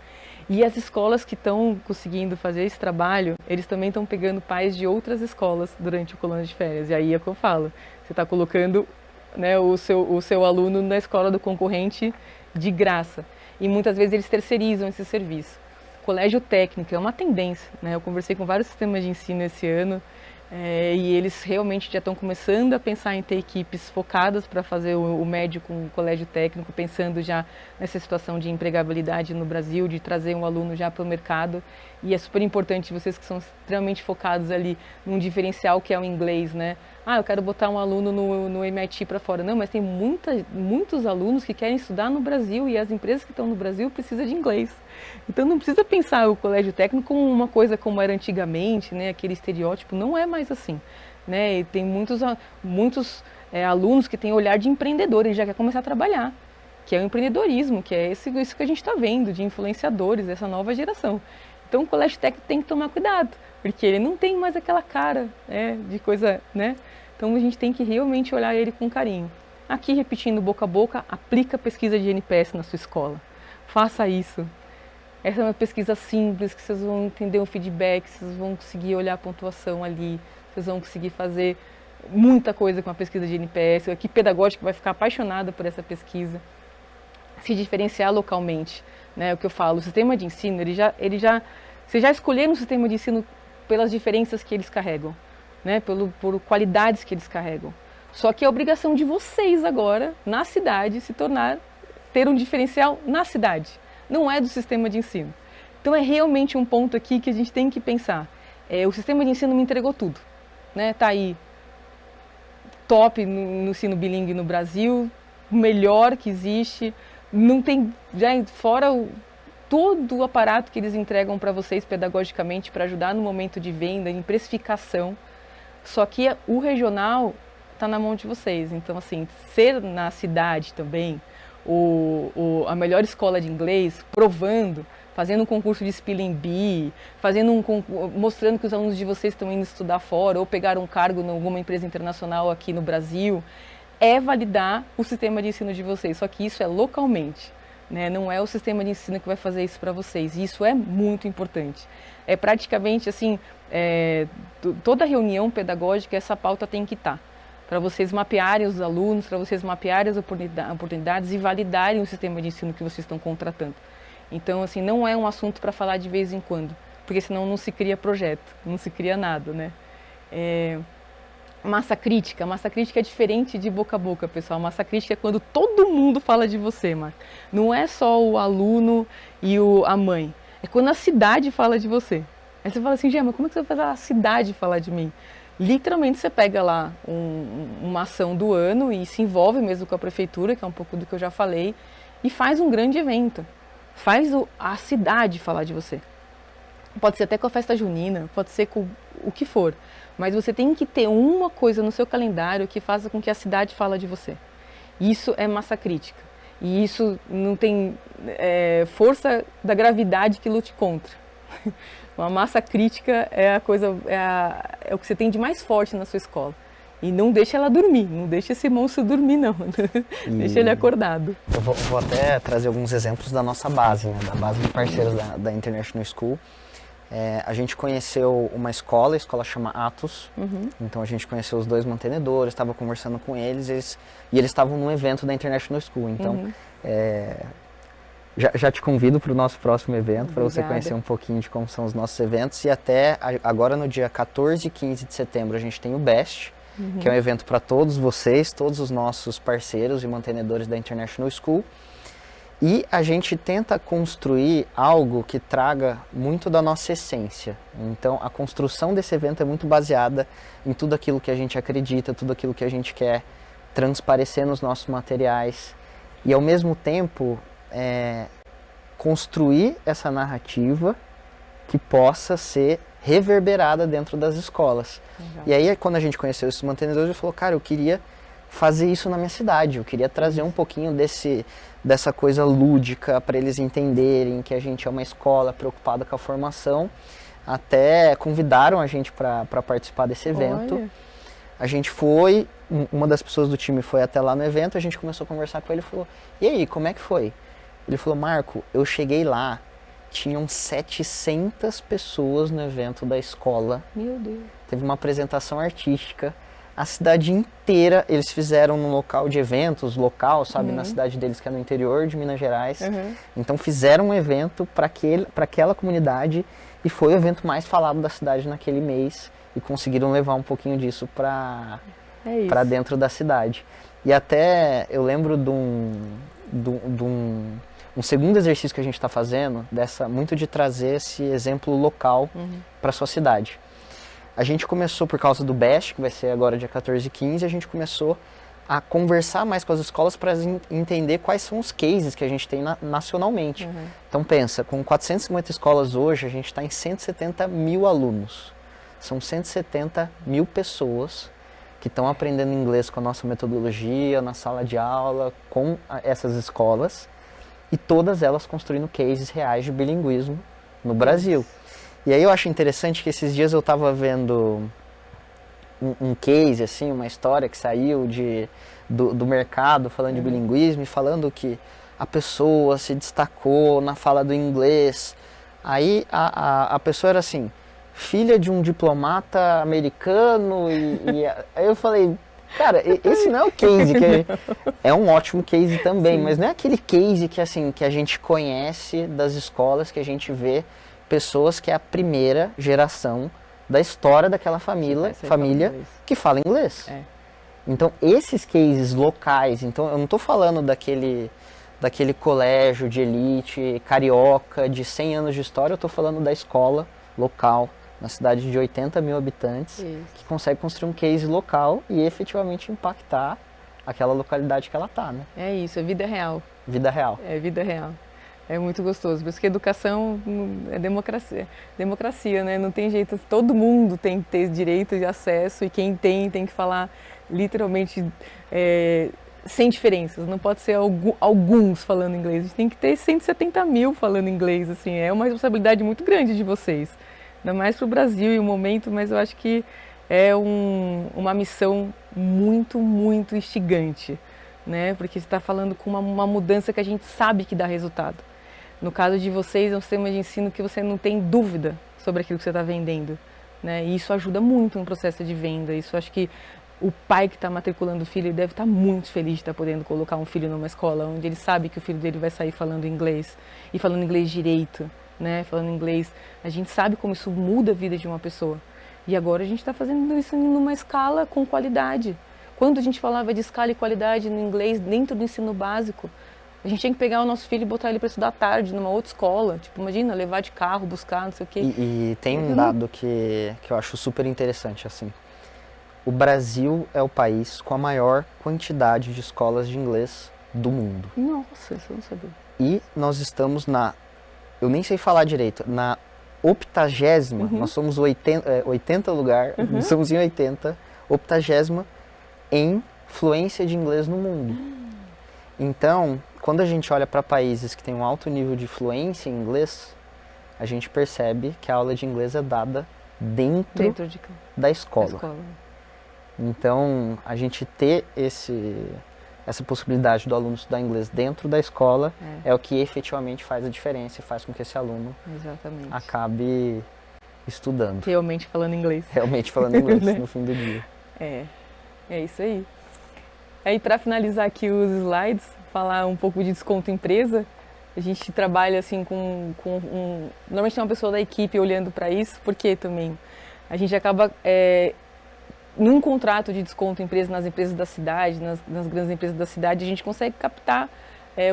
E as escolas que estão conseguindo fazer esse trabalho, eles também estão pegando pais de outras escolas durante o colônia de férias. E aí é o que eu falo, você está colocando, né, o seu aluno na escola do concorrente de graça. E muitas vezes eles terceirizam esse serviço. Colégio técnico é uma tendência, né? Eu conversei com vários sistemas de ensino esse ano e eles realmente já estão começando a pensar em ter equipes focadas para fazer o médio com o colégio técnico, pensando já nessa situação de empregabilidade no Brasil, de trazer um aluno já para o mercado. E é super importante vocês que são extremamente focados ali num diferencial que é o inglês, né? Eu quero botar um aluno no MIT para fora. Não, mas tem muitos alunos que querem estudar no Brasil e as empresas que estão no Brasil precisam de inglês. Então não precisa pensar o colégio técnico como uma coisa como era antigamente, né? Aquele estereótipo, não é mais assim, né? E tem muitos alunos que têm olhar de empreendedor, ele já quer começar a trabalhar, que é o empreendedorismo, que é isso que a gente está vendo, de influenciadores, essa nova geração. Então o colégio técnico tem que tomar cuidado, porque ele não tem mais aquela cara, né, de coisa, né? Então a gente tem que realmente olhar ele com carinho. Aqui, repetindo boca a boca, aplica a pesquisa de NPS na sua escola. Faça isso. Essa é uma pesquisa simples, que vocês vão entender o feedback, vocês vão conseguir olhar a pontuação ali, vocês vão conseguir fazer muita coisa com a pesquisa de NPS, a equipe pedagógica vai ficar apaixonada por essa pesquisa. Se diferenciar localmente, né? O que eu falo, o sistema de ensino, vocês já escolheram o sistema de ensino pelas diferenças que eles carregam, né? Por qualidades que eles carregam. Só que é obrigação de vocês agora, na cidade, ter um diferencial na cidade. Não é do sistema de ensino. Então é realmente um ponto aqui que a gente tem que pensar. O sistema de ensino me entregou tudo, né? Tá aí, top no ensino bilíngue no Brasil, o melhor que existe, não tem, fora todo o aparato que eles entregam para vocês pedagogicamente para ajudar no momento de venda, em precificação, só que o regional está na mão de vocês. Então, assim, ser na cidade também, a melhor escola de inglês, provando, fazendo um concurso de Spelling Bee, mostrando que os alunos de vocês estão indo estudar fora ou pegaram um cargo em alguma empresa internacional aqui no Brasil, é validar o sistema de ensino de vocês, só que isso é localmente, né? Não é o sistema de ensino que vai fazer isso para vocês, e isso é muito importante. É praticamente assim, toda reunião pedagógica essa pauta tem que estar, para vocês mapearem os alunos, para vocês mapearem as oportunidades e validarem o sistema de ensino que vocês estão contratando. Então, assim, não é um assunto para falar de vez em quando, porque senão não se cria projeto, não se cria nada, né? Massa crítica é diferente de boca a boca, pessoal. Massa crítica é quando todo mundo fala de você, Marco. Não é só o aluno e a mãe, é quando a cidade fala de você. Aí você fala assim, Gemma, como é que você vai fazer a cidade falar de mim? Literalmente você pega lá uma ação do ano e se envolve mesmo com a prefeitura, que é um pouco do que eu já falei, e faz um grande evento. Faz a cidade falar de você. Pode ser até com a festa junina, pode ser com o que for. Mas você tem que ter uma coisa no seu calendário que faça com que a cidade fale de você. Isso é massa crítica. E isso não tem força da gravidade que lute contra. Uma massa crítica é o que você tem de mais forte na sua escola. E não deixa ela dormir, não deixa esse monstro dormir, não. Deixa ele acordado. Eu vou até trazer alguns exemplos da nossa base, né? Da base de parceiros da International School. A gente conheceu uma escola, a escola chama Atos. Uhum. Então a gente conheceu os dois mantenedores, estava conversando com eles, e eles estavam num evento da International School. Então, já te convido para o nosso próximo evento, para você conhecer um pouquinho de como são os nossos eventos. E até agora no dia 14 e 15 de setembro a gente tem o BEST, que é um evento para todos vocês, todos os nossos parceiros e mantenedores da International School. E a gente tenta construir algo que traga muito da nossa essência. Então, a construção desse evento é muito baseada em tudo aquilo que a gente acredita, tudo aquilo que a gente quer transparecer nos nossos materiais. E, ao mesmo tempo, construir essa narrativa que possa ser reverberada dentro das escolas. Legal. E aí, quando a gente conheceu esses mantenedores, ele falou, cara, eu queria fazer isso na minha cidade, eu queria trazer um pouquinho dessa coisa lúdica para eles entenderem que a gente é uma escola preocupada com a formação. Até convidaram a gente para participar desse evento. Olha. A gente foi, uma das pessoas do time foi até lá no evento, a gente começou a conversar com ele e falou, e aí, como é que foi? Ele falou, Marco, eu cheguei lá, tinham 700 pessoas no evento da escola. Meu Deus. Teve uma apresentação artística. A cidade inteira, eles fizeram num local de eventos, sabe, na cidade deles, que é no interior de Minas Gerais. Então fizeram um evento para aquela comunidade e foi o evento mais falado da cidade naquele mês e conseguiram levar um pouquinho disso para dentro da cidade. E até eu lembro de um segundo exercício que a gente está fazendo, muito de trazer esse exemplo local para a sua cidade. A gente começou por causa do BEST, que vai ser agora dia 14 e 15, a gente começou a conversar mais com as escolas para entender quais são os cases que a gente tem nacionalmente. Então pensa, com 450 escolas hoje, a gente está em 170 mil alunos. São 170 mil pessoas que estão aprendendo inglês com a nossa metodologia, na sala de aula, com essas escolas, e todas elas construindo cases reais de bilinguismo no Brasil. E aí eu acho interessante que esses dias eu estava vendo um case, assim, uma história que saiu do mercado falando de bilinguismo e falando que a pessoa se destacou na fala do inglês. Aí a pessoa era assim, filha de um diplomata americano aí eu falei, cara, esse não é o case é um ótimo case também, mas não é aquele case que assim que a gente conhece das escolas, que a gente vê pessoas que é a primeira geração da história daquela família que fala inglês. Então, esses cases locais, então eu não estou falando daquele colégio de elite carioca de 100 anos de história, eu estou falando da escola local, na cidade de 80 mil habitantes, que consegue construir um case local e efetivamente impactar aquela localidade que ela está, né? É isso, é vida real. Vida real. É vida real. É muito gostoso, por isso que educação é democracia, né? Não tem jeito, todo mundo tem que ter direito de acesso e quem tem que falar literalmente sem diferenças, não pode ser alguns falando inglês, a gente tem que ter 170 mil falando inglês, assim, é uma responsabilidade muito grande de vocês, ainda mais para o Brasil e o momento, mas eu acho que é uma missão muito, muito instigante, né? Porque você está falando com uma mudança que a gente sabe que dá resultado. No caso de vocês, é um sistema de ensino que você não tem dúvida sobre aquilo que você está vendendo, né? E isso ajuda muito no processo de venda. Isso acho que o pai que está matriculando o filho deve estar muito feliz de estar podendo colocar um filho numa escola onde ele sabe que o filho dele vai sair falando inglês e falando inglês direito, né? Falando inglês, a gente sabe como isso muda a vida de uma pessoa. E agora a gente está fazendo isso numa escala com qualidade. Quando a gente falava de escala e qualidade no inglês dentro do ensino básico, a gente tinha que pegar o nosso filho e botar ele para estudar à tarde numa outra escola. Tipo, imagina, levar de carro, buscar, não sei o quê. E tem um dado que eu acho super interessante, assim. O Brasil é o país com a maior quantidade de escolas de inglês do mundo. Nossa, isso eu não sabia. E nós estamos eu nem sei falar direito, na 80ª, nós somos 80 lugar, nós somos em 80ª em fluência de inglês no mundo. Então, quando a gente olha para países que têm um alto nível de fluência em inglês, a gente percebe que a aula de inglês é dada dentro da escola. Então, a gente ter essa possibilidade do aluno estudar inglês dentro da escola é o que efetivamente faz a diferença e faz com que esse aluno acabe estudando. Realmente falando inglês. Realmente falando inglês no fim do dia. É isso aí. Aí, para finalizar aqui os slides, falar um pouco de desconto empresa. A gente trabalha assim normalmente tem uma pessoa da equipe olhando para isso, porque também a gente acaba num contrato de desconto empresa nas empresas da cidade, nas grandes empresas da cidade, a gente consegue captar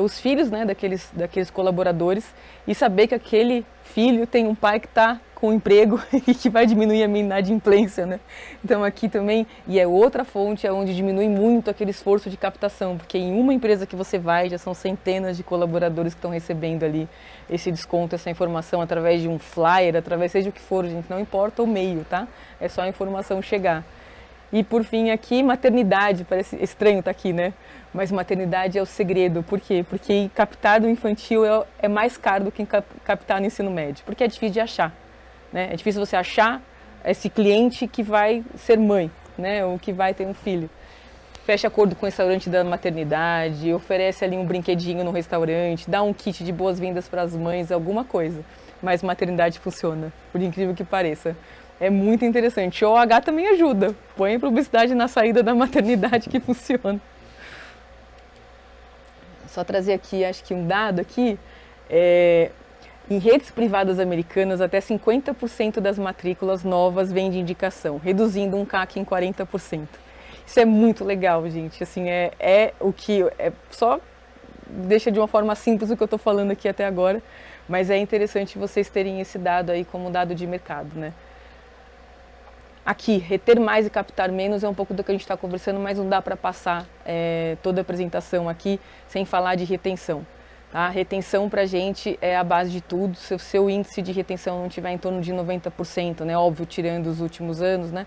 os filhos, né, daqueles colaboradores e saber que aquele filho tem um pai que está com emprego e que vai diminuir a inadimplência, né? Então aqui também, e é outra fonte onde diminui muito aquele esforço de captação, porque em uma empresa que você vai, já são centenas de colaboradores que estão recebendo ali esse desconto, essa informação através de um flyer, através seja o que for, gente, não importa o meio, tá? É só a informação chegar. E por fim aqui, maternidade, parece estranho estar aqui, né? Mas maternidade é o segredo, por quê? Porque captar no infantil é mais caro do que captar no ensino médio, porque é difícil de achar, né? É difícil você achar esse cliente que vai ser mãe, né? Ou que vai ter um filho. Fecha acordo com o restaurante da maternidade, oferece ali um brinquedinho no restaurante, dá um kit de boas-vindas para as mães, alguma coisa. Mas maternidade funciona, por incrível que pareça. É muito interessante. O OH também ajuda. Põe publicidade na saída da maternidade que funciona. Só trazer aqui, acho que um dado aqui. Em redes privadas americanas, até 50% das matrículas novas vêm de indicação, reduzindo um CAC em 40%. Isso é muito legal, gente. Assim, só deixa de uma forma simples o que eu estou falando aqui até agora, mas é interessante vocês terem esse dado aí como dado de mercado, né? Aqui, reter mais e captar menos é um pouco do que a gente está conversando, mas não dá para passar toda a apresentação aqui sem falar de retenção. Tá? Retenção para a gente é a base de tudo. Se o seu índice de retenção não estiver em torno de 90%, né, óbvio, tirando os últimos anos, né,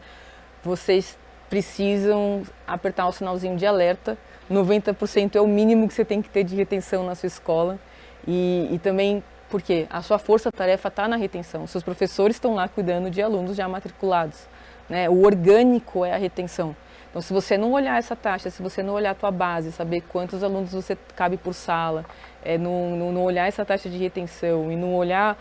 vocês precisam apertar o sinalzinho de alerta. 90% é o mínimo que você tem que ter de retenção na sua escola. E também, porque a sua força-tarefa está na retenção. Os seus professores estão lá cuidando de alunos já matriculados. Né? O orgânico é a retenção. Então, se você não olhar essa taxa, se você não olhar a tua base, saber quantos alunos você cabe por sala, não olhar essa taxa de retenção e não olhar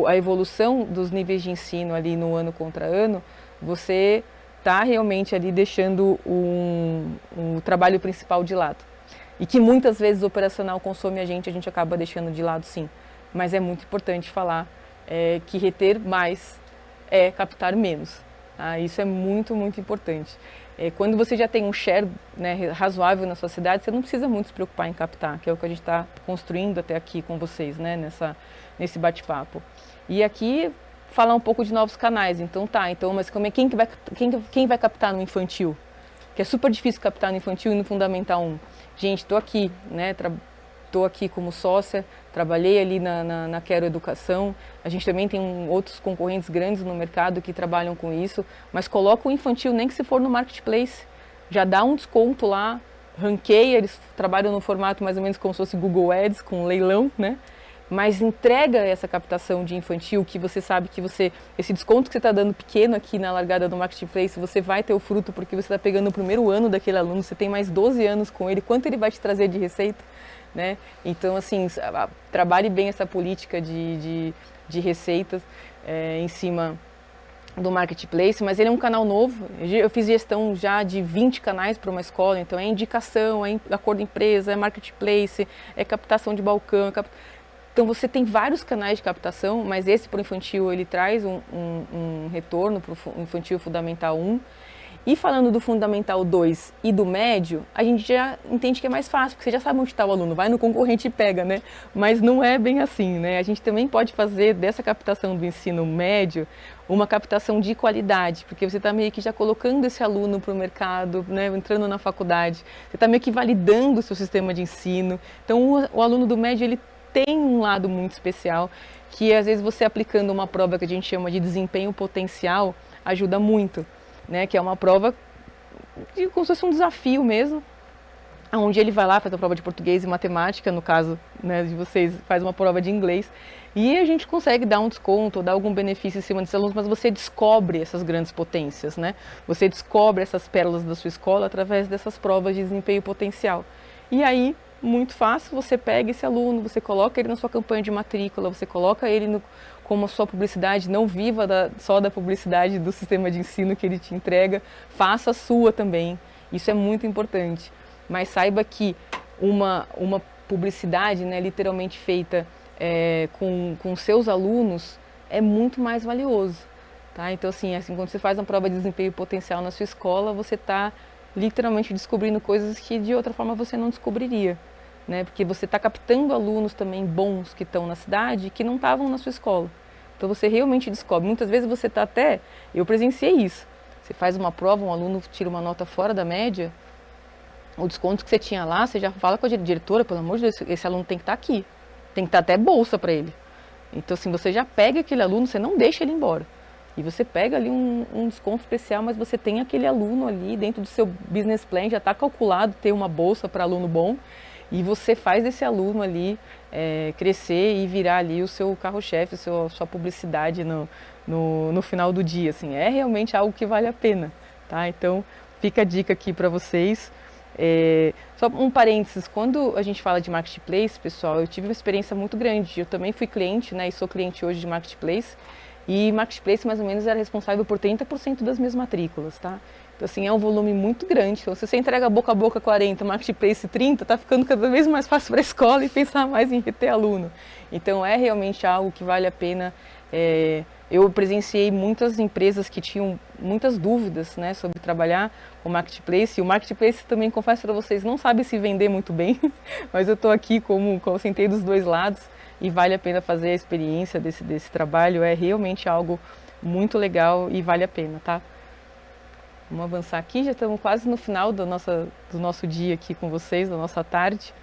a evolução dos níveis de ensino ali no ano contra ano, você está realmente ali deixando o trabalho principal de lado. E que muitas vezes o operacional consome a gente acaba deixando de lado sim. Mas é muito importante falar que reter mais é captar menos. Tá? Isso é muito, muito importante. Quando você já tem um share, né, razoável na sua cidade, você não precisa muito se preocupar em captar, que é o que a gente está construindo até aqui com vocês, né, nesse bate-papo. E aqui falar um pouco de novos canais. Então mas quem vai captar no infantil? Que é super difícil captar no infantil e no Fundamental 1. Gente, estou aqui, né? Estou aqui como sócia, trabalhei ali na Quero Educação. A gente também tem outros concorrentes grandes no mercado que trabalham com isso, mas coloca o infantil, nem que se for no Marketplace. Já dá um desconto lá, ranqueia, eles trabalham no formato mais ou menos como se fosse Google Ads, com leilão, né? Mas entrega essa captação de infantil, que você sabe que esse desconto que você está dando pequeno aqui na largada do Marketplace, você vai ter o fruto porque você está pegando o primeiro ano daquele aluno, você tem mais 12 anos com ele, quanto ele vai te trazer de receita? Né? Então, assim, trabalhe bem essa política de receitas em cima do Marketplace, mas ele é um canal novo. Eu fiz gestão já de 20 canais para uma escola, então é indicação, é acordo empresa, é Marketplace, é captação de balcão. Então você tem vários canais de captação, mas esse para o infantil ele traz um retorno para o infantil fundamental 1. E falando do Fundamental 2 e do médio, a gente já entende que é mais fácil, porque você já sabe onde está o aluno, vai no concorrente e pega, né? Mas não é bem assim, né? A gente também pode fazer dessa captação do ensino médio uma captação de qualidade, porque você está meio que já colocando esse aluno para o mercado, né? Entrando na faculdade, você está meio que validando o seu sistema de ensino. Então o aluno do médio, ele tem um lado muito especial, que às vezes você aplicando uma prova que a gente chama de desempenho potencial, ajuda muito. Né, que é uma prova como se fosse um desafio mesmo, onde ele vai lá, faz a prova de português e matemática, no caso, né, de vocês, faz uma prova de inglês, e a gente consegue dar um desconto, dar algum benefício em cima desses alunos, mas você descobre essas grandes potências, né? Você descobre essas pérolas da sua escola através dessas provas de desempenho potencial. E aí, muito fácil, você pega esse aluno, você coloca ele na sua campanha de matrícula, você coloca ele como a sua publicidade, não viva só da publicidade do sistema de ensino que ele te entrega, faça a sua também, isso é muito importante. Mas saiba que uma publicidade, né, literalmente feita com seus alunos é muito mais valioso. Tá? Então, assim, quando você faz uma prova de desempenho potencial na sua escola, você está literalmente descobrindo coisas que de outra forma você não descobriria. Né? Porque você está captando alunos também bons que estão na cidade e que não estavam na sua escola. Então você realmente descobre. Muitas vezes você está eu presenciei isso. Você faz uma prova, um aluno tira uma nota fora da média, o desconto que você tinha lá, você já fala com a diretora, pelo amor de Deus, esse aluno tem que estar aqui. Tem que estar até bolsa para ele. Então assim, você já pega aquele aluno, você não deixa ele embora. E você pega ali um desconto especial, mas você tem aquele aluno ali dentro do seu business plan, já está calculado ter uma bolsa para aluno bom. E você faz esse aluno ali crescer e virar ali o seu carro-chefe, sua publicidade no final do dia. Assim, é realmente algo que vale a pena. Tá? Então, fica a dica aqui para vocês. Só um parênteses, quando a gente fala de Marketplace, pessoal, eu tive uma experiência muito grande. Eu também fui cliente, né, e sou cliente hoje de Marketplace. E Marketplace, mais ou menos, era responsável por 30% das minhas matrículas, tá? Então, assim, é um volume muito grande. Então, se você entrega boca a boca 40, Marketplace 30, tá ficando cada vez mais fácil para a escola e pensar mais em reter aluno. Então, é realmente algo que vale a pena. Eu presenciei muitas empresas que tinham muitas dúvidas, né, sobre trabalhar com Marketplace. E o Marketplace, também confesso para vocês, não sabe se vender muito bem, mas eu estou aqui como sentei dos dois lados. E vale a pena fazer a experiência desse trabalho, é realmente algo muito legal e vale a pena, tá? Vamos avançar aqui, já estamos quase no final do nosso dia aqui com vocês, da nossa tarde.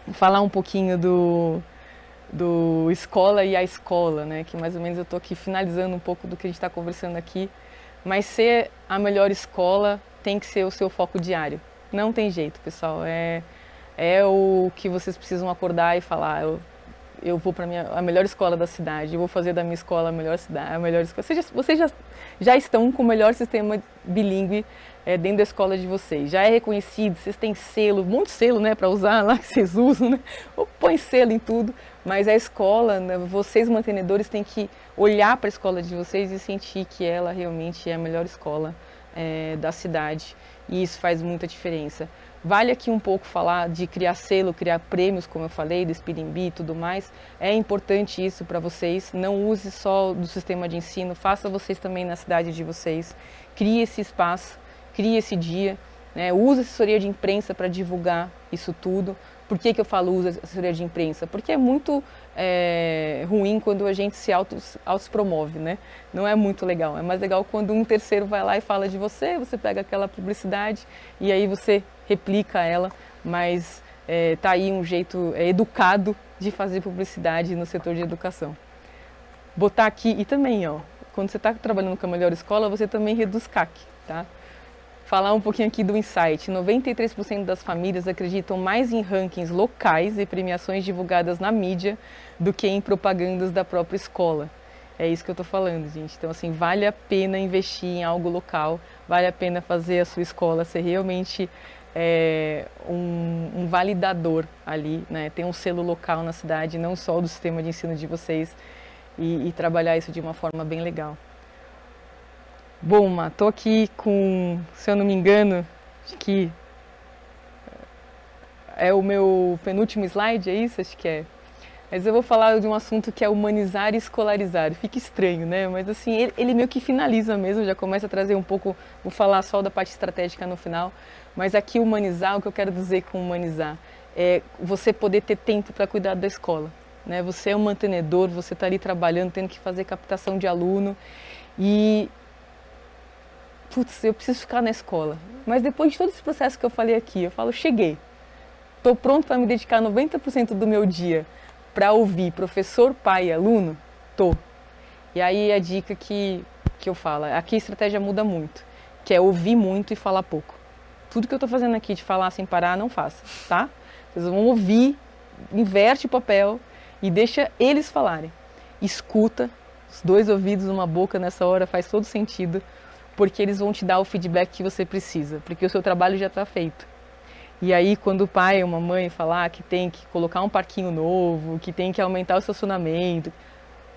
Vou falar um pouquinho do escola e a escola, né? Que mais ou menos eu estou aqui finalizando um pouco do que a gente está conversando aqui. Mas ser a melhor escola tem que ser o seu foco diário. Não tem jeito, pessoal. É o que vocês precisam acordar e falar. Eu vou para a melhor escola da cidade, eu vou fazer da minha escola a melhor cidade, a melhor escola. Vocês já estão com o melhor sistema bilíngue dentro da escola de vocês. Já é reconhecido, vocês têm selo, um monte de selo, né, para usar lá que vocês usam, né? Ou põe selo em tudo, mas a escola, né, vocês mantenedores têm que olhar para a escola de vocês e sentir que ela realmente é a melhor escola da cidade, e isso faz muita diferença. Vale aqui um pouco falar de criar selo, criar prêmios, como eu falei, do Speeding Bee e tudo mais. É importante isso para vocês. Não use só do sistema de ensino, faça vocês também na cidade de vocês. Crie esse espaço, crie esse dia, né? Use a assessoria de imprensa para divulgar isso tudo. Por que eu falo use a assessoria de imprensa? Porque é muito ruim quando a gente se autopromove, né? Não é muito legal. É mais legal quando um terceiro vai lá e fala de você, você pega aquela publicidade e aí você replica ela, mas tá aí um jeito educado de fazer publicidade no setor de educação. Botar aqui, e também, ó, quando você está trabalhando com a melhor escola, você também reduz CAC, tá? Falar um pouquinho aqui do insight. 93% das famílias acreditam mais em rankings locais e premiações divulgadas na mídia do que em propagandas da própria escola. É isso que eu estou falando, gente. Então, assim, vale a pena investir em algo local, vale a pena fazer a sua escola ser realmente um validador ali, né? Ter um selo local na cidade, não só do sistema de ensino de vocês, e trabalhar isso de uma forma bem legal. Bom, estou aqui com, se eu não me engano, acho que é o meu penúltimo slide, é isso? Acho que é. Mas eu vou falar de um assunto que é humanizar e escolarizar. Fica estranho, né? Mas assim, ele meio que finaliza mesmo, já começa a trazer um pouco, vou falar só da parte estratégica no final, mas aqui humanizar, o que eu quero dizer com humanizar é você poder ter tempo para cuidar da escola, né? Você é um mantenedor, você está ali trabalhando, tendo que fazer captação de aluno e putz, eu preciso ficar na escola. Mas depois de todo esse processo que eu falei aqui, eu falo, cheguei. Estou pronto para me dedicar 90% do meu dia para ouvir professor, pai e aluno? Tô. E aí a dica que eu falo, aqui a estratégia muda muito, que é ouvir muito e falar pouco. Tudo que eu estou fazendo aqui de falar sem parar, não faça, tá? Vocês vão ouvir, inverte o papel e deixa eles falarem. Escuta, os dois ouvidos, uma boca nessa hora faz todo sentido, porque eles vão te dar o feedback que você precisa, porque o seu trabalho já está feito. E aí, quando o pai ou uma mãe falar que tem que colocar um parquinho novo, que tem que aumentar o estacionamento,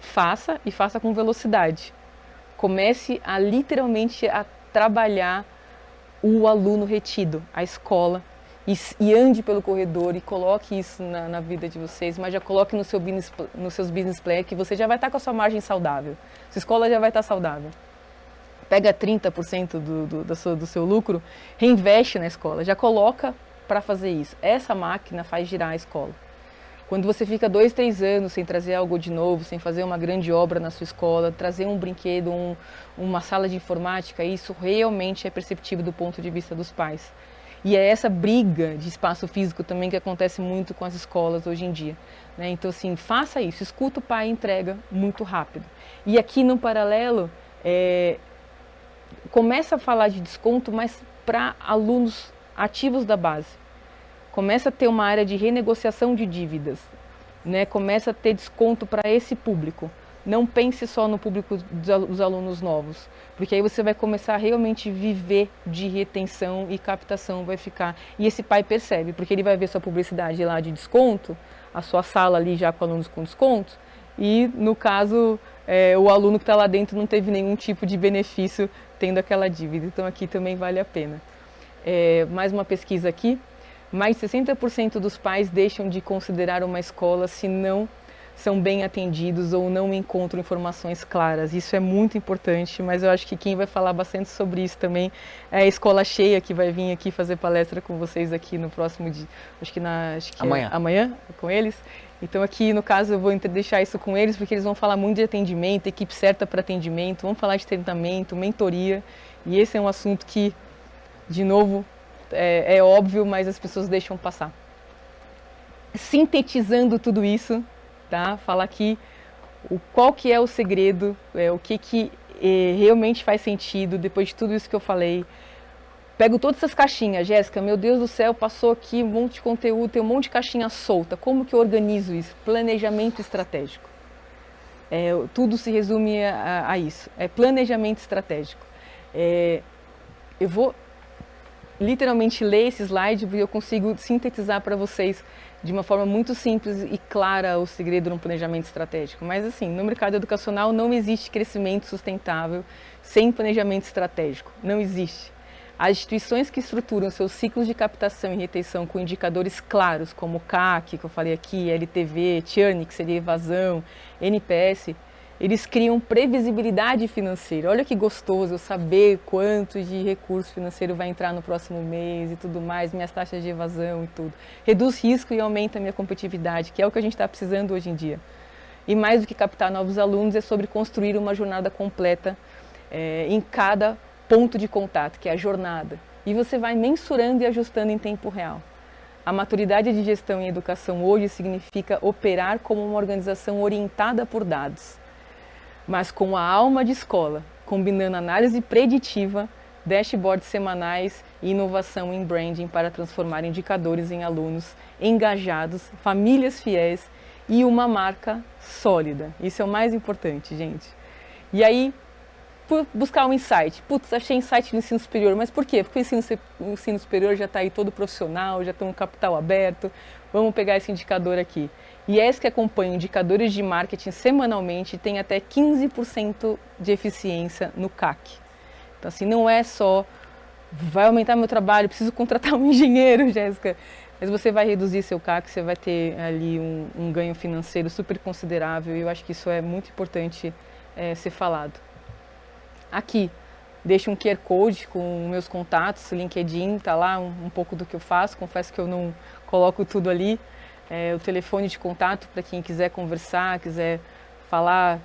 faça e faça com velocidade. Comece a literalmente a trabalhar o aluno retido, a escola, e ande pelo corredor e coloque isso na vida de vocês, mas já coloque nos seus business plan, que você já vai estar com a sua margem saudável, sua escola já vai estar saudável. Pega 30% do seu lucro, reinveste na escola, já coloca para fazer isso. Essa máquina faz girar a escola. Quando você fica 2, 3 anos sem trazer algo de novo, sem fazer uma grande obra na sua escola, trazer um brinquedo, uma sala de informática, isso realmente é perceptível do ponto de vista dos pais. E é essa briga de espaço físico também que acontece muito com as escolas hoje em dia, né? Então, assim, faça isso, escuta o pai e entrega muito rápido. E aqui no paralelo, começa a falar de desconto, mas para alunos ativos da base. Começa a ter uma área de renegociação de dívidas, né? Começa a ter desconto para esse público. Não pense só no público dos alunos novos, porque aí você vai começar a realmente viver de retenção e captação vai ficar. E esse pai percebe, porque ele vai ver sua publicidade lá de desconto, a sua sala ali já com alunos com desconto, e no caso o aluno que está lá dentro não teve nenhum tipo de benefício tendo aquela dívida. Então aqui também vale a pena. Mais uma pesquisa aqui. Mais de 60% dos pais deixam de considerar uma escola se não são bem atendidos ou não encontram informações claras. Isso é muito importante, mas eu acho que quem vai falar bastante sobre isso também é a Escola Cheia, que vai vir aqui fazer palestra com vocês aqui no próximo dia, acho que amanhã com eles. Então aqui no caso eu vou deixar isso com eles, porque eles vão falar muito de atendimento, equipe certa para atendimento, vão falar de treinamento, mentoria, e esse é um assunto que, de novo, é óbvio, mas as pessoas deixam passar. Sintetizando tudo isso, tá? Falar aqui qual que é o segredo, o que realmente faz sentido depois de tudo isso que eu falei. Pego todas essas caixinhas, Jéssica, meu Deus do céu, passou aqui um monte de conteúdo, tem um monte de caixinha solta. Como que eu organizo isso? Planejamento estratégico. Tudo se resume a isso. É planejamento estratégico. Eu vou literalmente ler esse slide porque eu consigo sintetizar para vocês de uma forma muito simples e clara o segredo no planejamento estratégico. Mas assim, no mercado educacional não existe crescimento sustentável sem planejamento estratégico. Não existe. As instituições que estruturam seus ciclos de captação e retenção com indicadores claros, como o CAC, que eu falei aqui, LTV, churn, que seria evasão, NPS, eles criam previsibilidade financeira. Olha que gostoso eu saber quanto de recurso financeiro vai entrar no próximo mês e tudo mais, minhas taxas de evasão e tudo. Reduz risco e aumenta a minha competitividade, que é o que a gente está precisando hoje em dia. E mais do que captar novos alunos, é sobre construir uma jornada completa em cada ponto de contato, que é a jornada. E você vai mensurando e ajustando em tempo real. A maturidade de gestão em educação hoje significa operar como uma organização orientada por dados, mas com a alma de escola, combinando análise preditiva, dashboards semanais e inovação em branding para transformar indicadores em alunos engajados, famílias fiéis e uma marca sólida. Isso é o mais importante, gente. E aí, buscar um insight. Putz, achei insight no ensino superior, mas por quê? Porque o ensino superior já está aí todo profissional, já tem um capital aberto, vamos pegar esse indicador aqui. IES que acompanha indicadores de marketing semanalmente tem até 15% de eficiência no CAC. Então assim, não é só, vai aumentar meu trabalho, preciso contratar um engenheiro, Jéssica, mas você vai reduzir seu CAC, você vai ter ali um ganho financeiro super considerável e eu acho que isso é muito importante ser falado. Aqui, deixo um QR Code com meus contatos, LinkedIn, tá lá um pouco do que eu faço, confesso que eu não coloco tudo ali. O telefone de contato para quem quiser conversar, quiser falar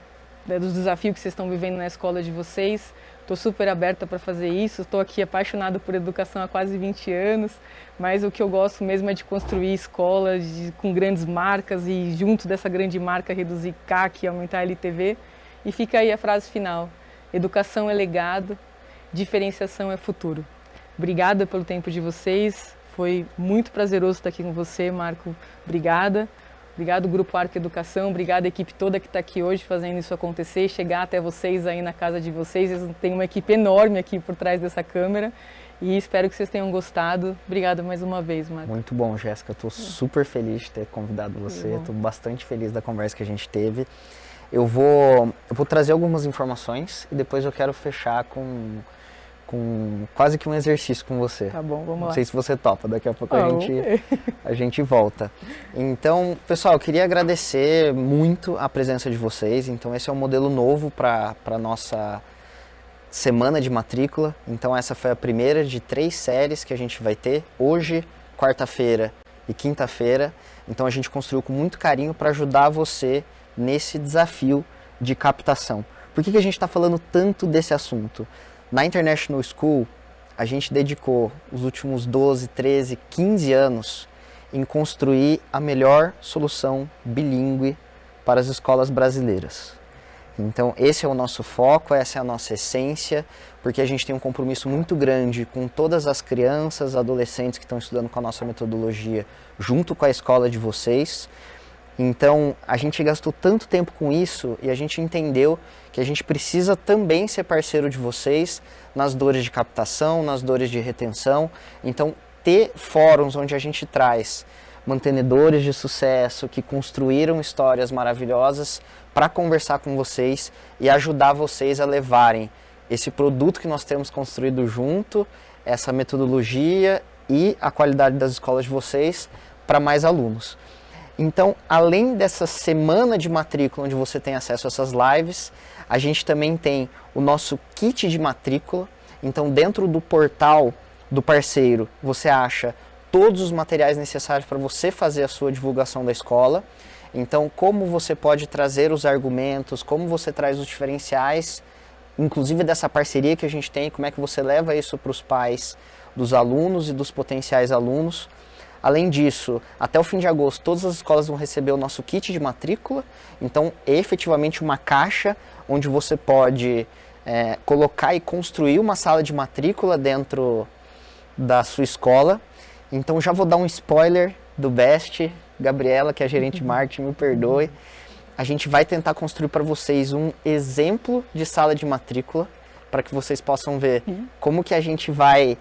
dos desafios que vocês estão vivendo na escola de vocês. Estou super aberta para fazer isso, estou aqui apaixonada por educação há quase 20 anos, mas o que eu gosto mesmo é de construir escolas com grandes marcas e junto dessa grande marca reduzir CAC, aumentar a LTV. E fica aí a frase final. Educação é legado, diferenciação é futuro. Obrigada pelo tempo de vocês, foi muito prazeroso estar aqui com você, Marco. Obrigada. Obrigado, Grupo Arco Educação, obrigada a equipe toda que está aqui hoje fazendo isso acontecer, chegar até vocês aí na casa de vocês. Vocês têm uma equipe enorme aqui por trás dessa câmera e espero que vocês tenham gostado. Obrigada mais uma vez, Marco. Muito bom, Jéssica. Estou super feliz de ter convidado você, estou bastante feliz da conversa que a gente teve. Eu vou trazer algumas informações e depois eu quero fechar com quase que um exercício com você. Tá bom, vamos lá. Não sei se você topa, daqui a pouco a gente volta. Então, pessoal, eu queria agradecer muito a presença de vocês. Então, esse é um modelo novo para a nossa semana de matrícula. Então, essa foi a primeira de 3 séries que a gente vai ter hoje, quarta-feira e quinta-feira. Então, a gente construiu com muito carinho para ajudar você nesse desafio de captação. Por que a gente está falando tanto desse assunto? Na International School, a gente dedicou os últimos 12, 13, 15 anos em construir a melhor solução bilíngue para as escolas brasileiras. Então, esse é o nosso foco, essa é a nossa essência, porque a gente tem um compromisso muito grande com todas as crianças, adolescentes que estão estudando com a nossa metodologia, junto com a escola de vocês. Então, a gente gastou tanto tempo com isso e a gente entendeu que a gente precisa também ser parceiro de vocês nas dores de captação, nas dores de retenção. Então, ter fóruns onde a gente traz mantenedores de sucesso que construíram histórias maravilhosas para conversar com vocês e ajudar vocês a levarem esse produto que nós temos construído junto, essa metodologia e a qualidade das escolas de vocês para mais alunos. Então, além dessa semana de matrícula, onde você tem acesso a essas lives, a gente também tem o nosso kit de matrícula. Então, dentro do portal do parceiro, você acha todos os materiais necessários para você fazer a sua divulgação da escola. Então, como você pode trazer os argumentos, como você traz os diferenciais, inclusive dessa parceria que a gente tem, como é que você leva isso para os pais dos alunos e dos potenciais alunos. Além disso, até o fim de agosto, todas as escolas vão receber o nosso kit de matrícula. Então, é efetivamente uma caixa onde você pode colocar e construir uma sala de matrícula dentro da sua escola. Então, já vou dar um spoiler do Best. Gabriela, que é a gerente de marketing, me perdoe. A gente vai tentar construir para vocês um exemplo de sala de matrícula para que vocês possam ver como que a gente vai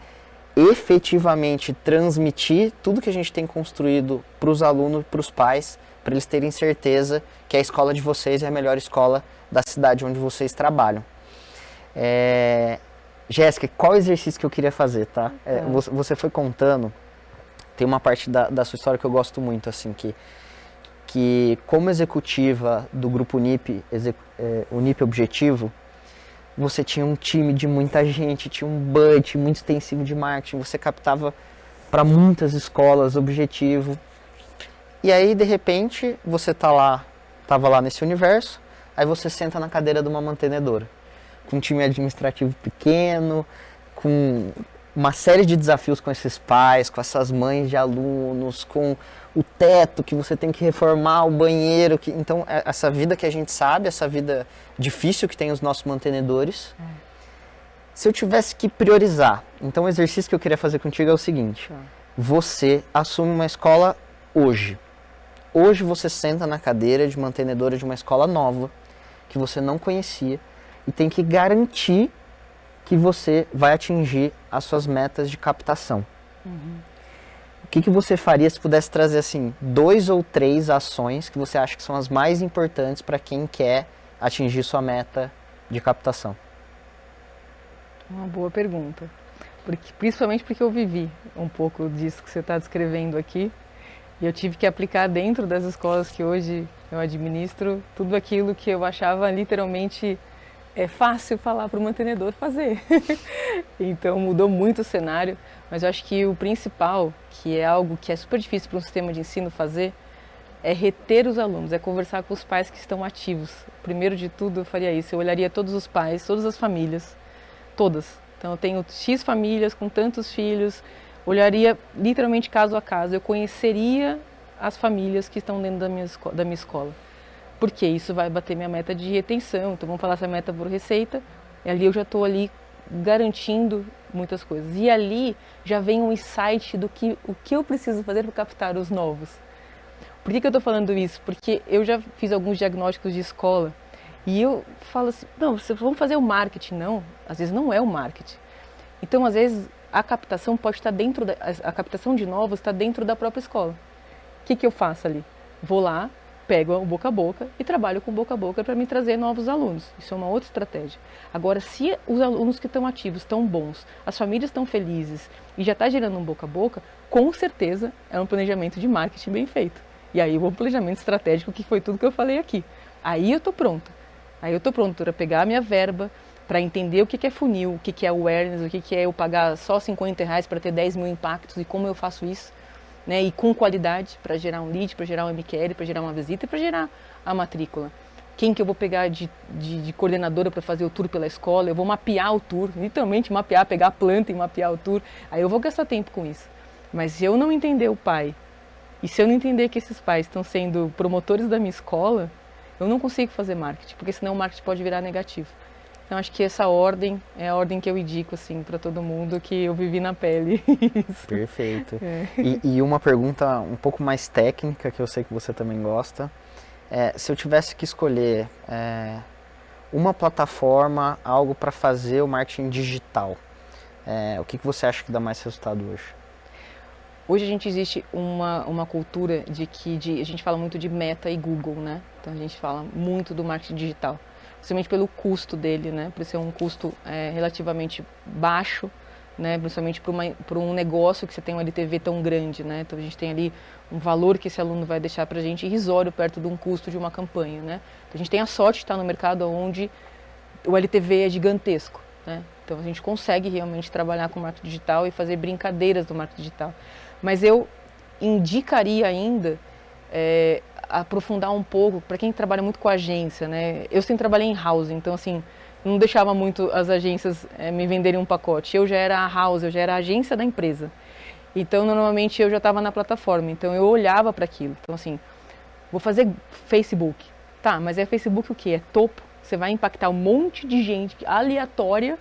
efetivamente transmitir tudo que a gente tem construído para os alunos, para os pais, para eles terem certeza que a escola de vocês é a melhor escola da cidade onde vocês trabalham. Jéssica, qual exercício que eu queria fazer, tá? Você foi contando, tem uma parte da sua história que eu gosto muito, assim, que como executiva do grupo Unip Objetivo, você tinha um time de muita gente, tinha um budget muito extensivo de marketing, você captava para muitas escolas Objetivo. E aí, de repente, você estava lá nesse universo, aí você senta na cadeira de uma mantenedora, com um time administrativo pequeno, com uma série de desafios com esses pais, com essas mães de alunos, com o teto que você tem que reformar, o banheiro. Então, essa vida que a gente sabe, essa vida difícil que tem os nossos mantenedores. Se eu tivesse que priorizar, então o exercício que eu queria fazer contigo é o seguinte. Você assume uma escola hoje. Hoje você senta na cadeira de mantenedora de uma escola nova, que você não conhecia, e tem que garantir que você vai atingir as suas metas de captação. O que você faria se pudesse trazer assim 2 ou 3 ações que você acha que são as mais importantes para quem quer atingir sua meta de captação? Uma boa pergunta. Principalmente porque eu vivi um pouco disso que você está descrevendo aqui. E eu tive que aplicar dentro das escolas que hoje eu administro tudo aquilo que eu achava literalmente fácil falar para o mantenedor fazer. Então mudou muito o cenário, mas eu acho que o principal, que é algo que é super difícil para um sistema de ensino fazer, é reter os alunos, é conversar com os pais que estão ativos. Primeiro de tudo eu faria isso, eu olharia todos os pais, todas as famílias, todas. Então eu tenho X famílias com tantos filhos, olharia literalmente caso a caso, eu conheceria as famílias que estão dentro da minha escola. Porque isso vai bater minha meta de retenção, então vamos falar essa meta por receita, e ali eu já estou ali garantindo muitas coisas. E ali já vem um insight do o que eu preciso fazer para captar os novos. Por que eu estou falando isso? Porque eu já fiz alguns diagnósticos de escola e eu falo assim, não, vamos fazer o marketing. Não, às vezes não é o marketing. Então, às vezes, a captação pode estar dentro, a captação de novos está dentro da própria escola. O que eu faço ali? Vou lá, pego o boca a boca e trabalho com boca a boca para me trazer novos alunos. Isso é uma outra estratégia. Agora, se os alunos que estão ativos estão bons, as famílias estão felizes e já está gerando um boca a boca, com certeza é um planejamento de marketing bem feito. E aí o planejamento estratégico, que foi tudo que eu falei aqui. Aí eu estou pronta. Aí eu estou pronta para pegar a minha verba, para entender o que é funil, o que é awareness, o que é eu pagar só R$50 para ter 10 mil impactos e como eu faço isso. Né, e com qualidade, para gerar um lead, para gerar um MQL, para gerar uma visita e para gerar a matrícula. Quem que eu vou pegar de coordenadora para fazer o tour pela escola? Eu vou mapear o tour, literalmente mapear, pegar a planta e mapear o tour. Aí eu vou gastar tempo com isso. Mas se eu não entender o pai, e se eu não entender que esses pais estão sendo promotores da minha escola, eu não consigo fazer marketing, porque senão o marketing pode virar negativo. Então acho que essa ordem é a ordem que eu indico assim para todo mundo, que eu vivi na pele. Isso. Perfeito. E uma pergunta um pouco mais técnica, que eu sei que você também gosta. Se eu tivesse que escolher uma plataforma, algo para fazer o marketing digital, o que você acha que dá mais resultado hoje? Hoje existe uma cultura a gente fala muito de Meta e Google, né? Então a gente fala muito do marketing digital. Principalmente pelo custo dele, né? Por ser um custo relativamente baixo, né? Principalmente para um negócio que você tem um LTV tão grande, né? Então a gente tem ali um valor que esse aluno vai deixar para a gente irrisório perto de um custo de uma campanha, né? Então a gente tem a sorte de estar no mercado onde o LTV é gigantesco, né? Então a gente consegue realmente trabalhar com marketing digital e fazer brincadeiras do marketing digital. Mas eu indicaria ainda aprofundar um pouco, para quem trabalha muito com agência, né? Eu sempre trabalhei em house, então assim, não deixava muito as agências me venderem um pacote. Eu já era a house, eu já era a agência da empresa. Então, normalmente, eu já estava na plataforma, então eu olhava para aquilo. Então, assim, vou fazer Facebook. Tá, mas Facebook o quê? É topo. Você vai impactar um monte de gente aleatória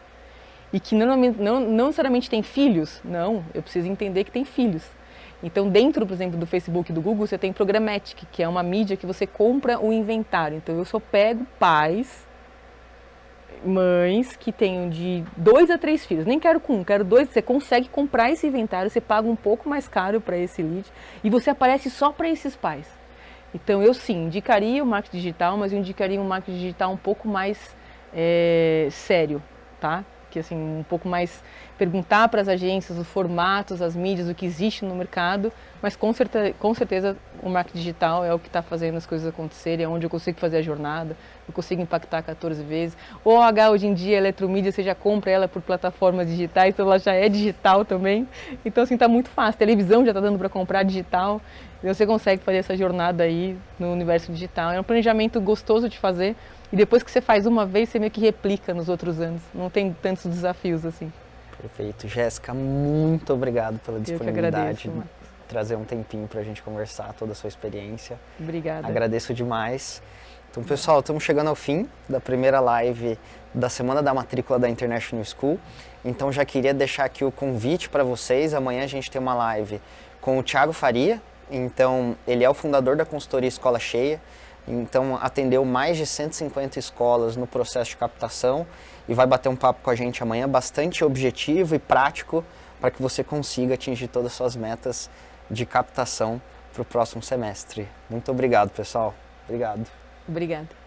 e que não necessariamente tem filhos. Não, eu preciso entender que tem filhos. Então, dentro, por exemplo, do Facebook e do Google, você tem Programmatic, que é uma mídia que você compra o inventário. Então, eu só pego pais, mães que tenham de 2 a 3 filhos, nem quero com um, quero 2, você consegue comprar esse inventário, você paga um pouco mais caro para esse lead e você aparece só para esses pais. Então eu sim, indicaria o marketing digital, mas eu indicaria um marketing digital um pouco mais sério, tá? Que assim, um pouco mais perguntar para as agências os formatos, as mídias, o que existe no mercado, mas com certeza o marketing digital é o que está fazendo as coisas acontecerem, é onde eu consigo fazer a jornada, eu consigo impactar 14 vezes. O OH hoje em dia, a eletromídia, você já compra ela por plataformas digitais, então ela já é digital também. Então assim, está muito fácil, televisão já está dando para comprar digital, então você consegue fazer essa jornada aí no universo digital. É um planejamento gostoso de fazer e depois que você faz uma vez, você meio que replica nos outros anos, não tem tantos desafios assim. Perfeito. Jéssica, muito obrigado pela disponibilidade. Eu que agradeço, trazer um tempinho para a gente conversar toda a sua experiência. Obrigada. Agradeço demais. Então, pessoal, estamos chegando ao fim da primeira live da Semana da Matrícula da International School. Então, já queria deixar aqui o convite para vocês. Amanhã a gente tem uma live com o Thiago Faria. Então, ele é o fundador da consultoria Escola Cheia. Então, atendeu mais de 150 escolas no processo de captação e vai bater um papo com a gente amanhã, bastante objetivo e prático para que você consiga atingir todas as suas metas de captação para o próximo semestre. Muito obrigado, pessoal. Obrigado. Obrigada.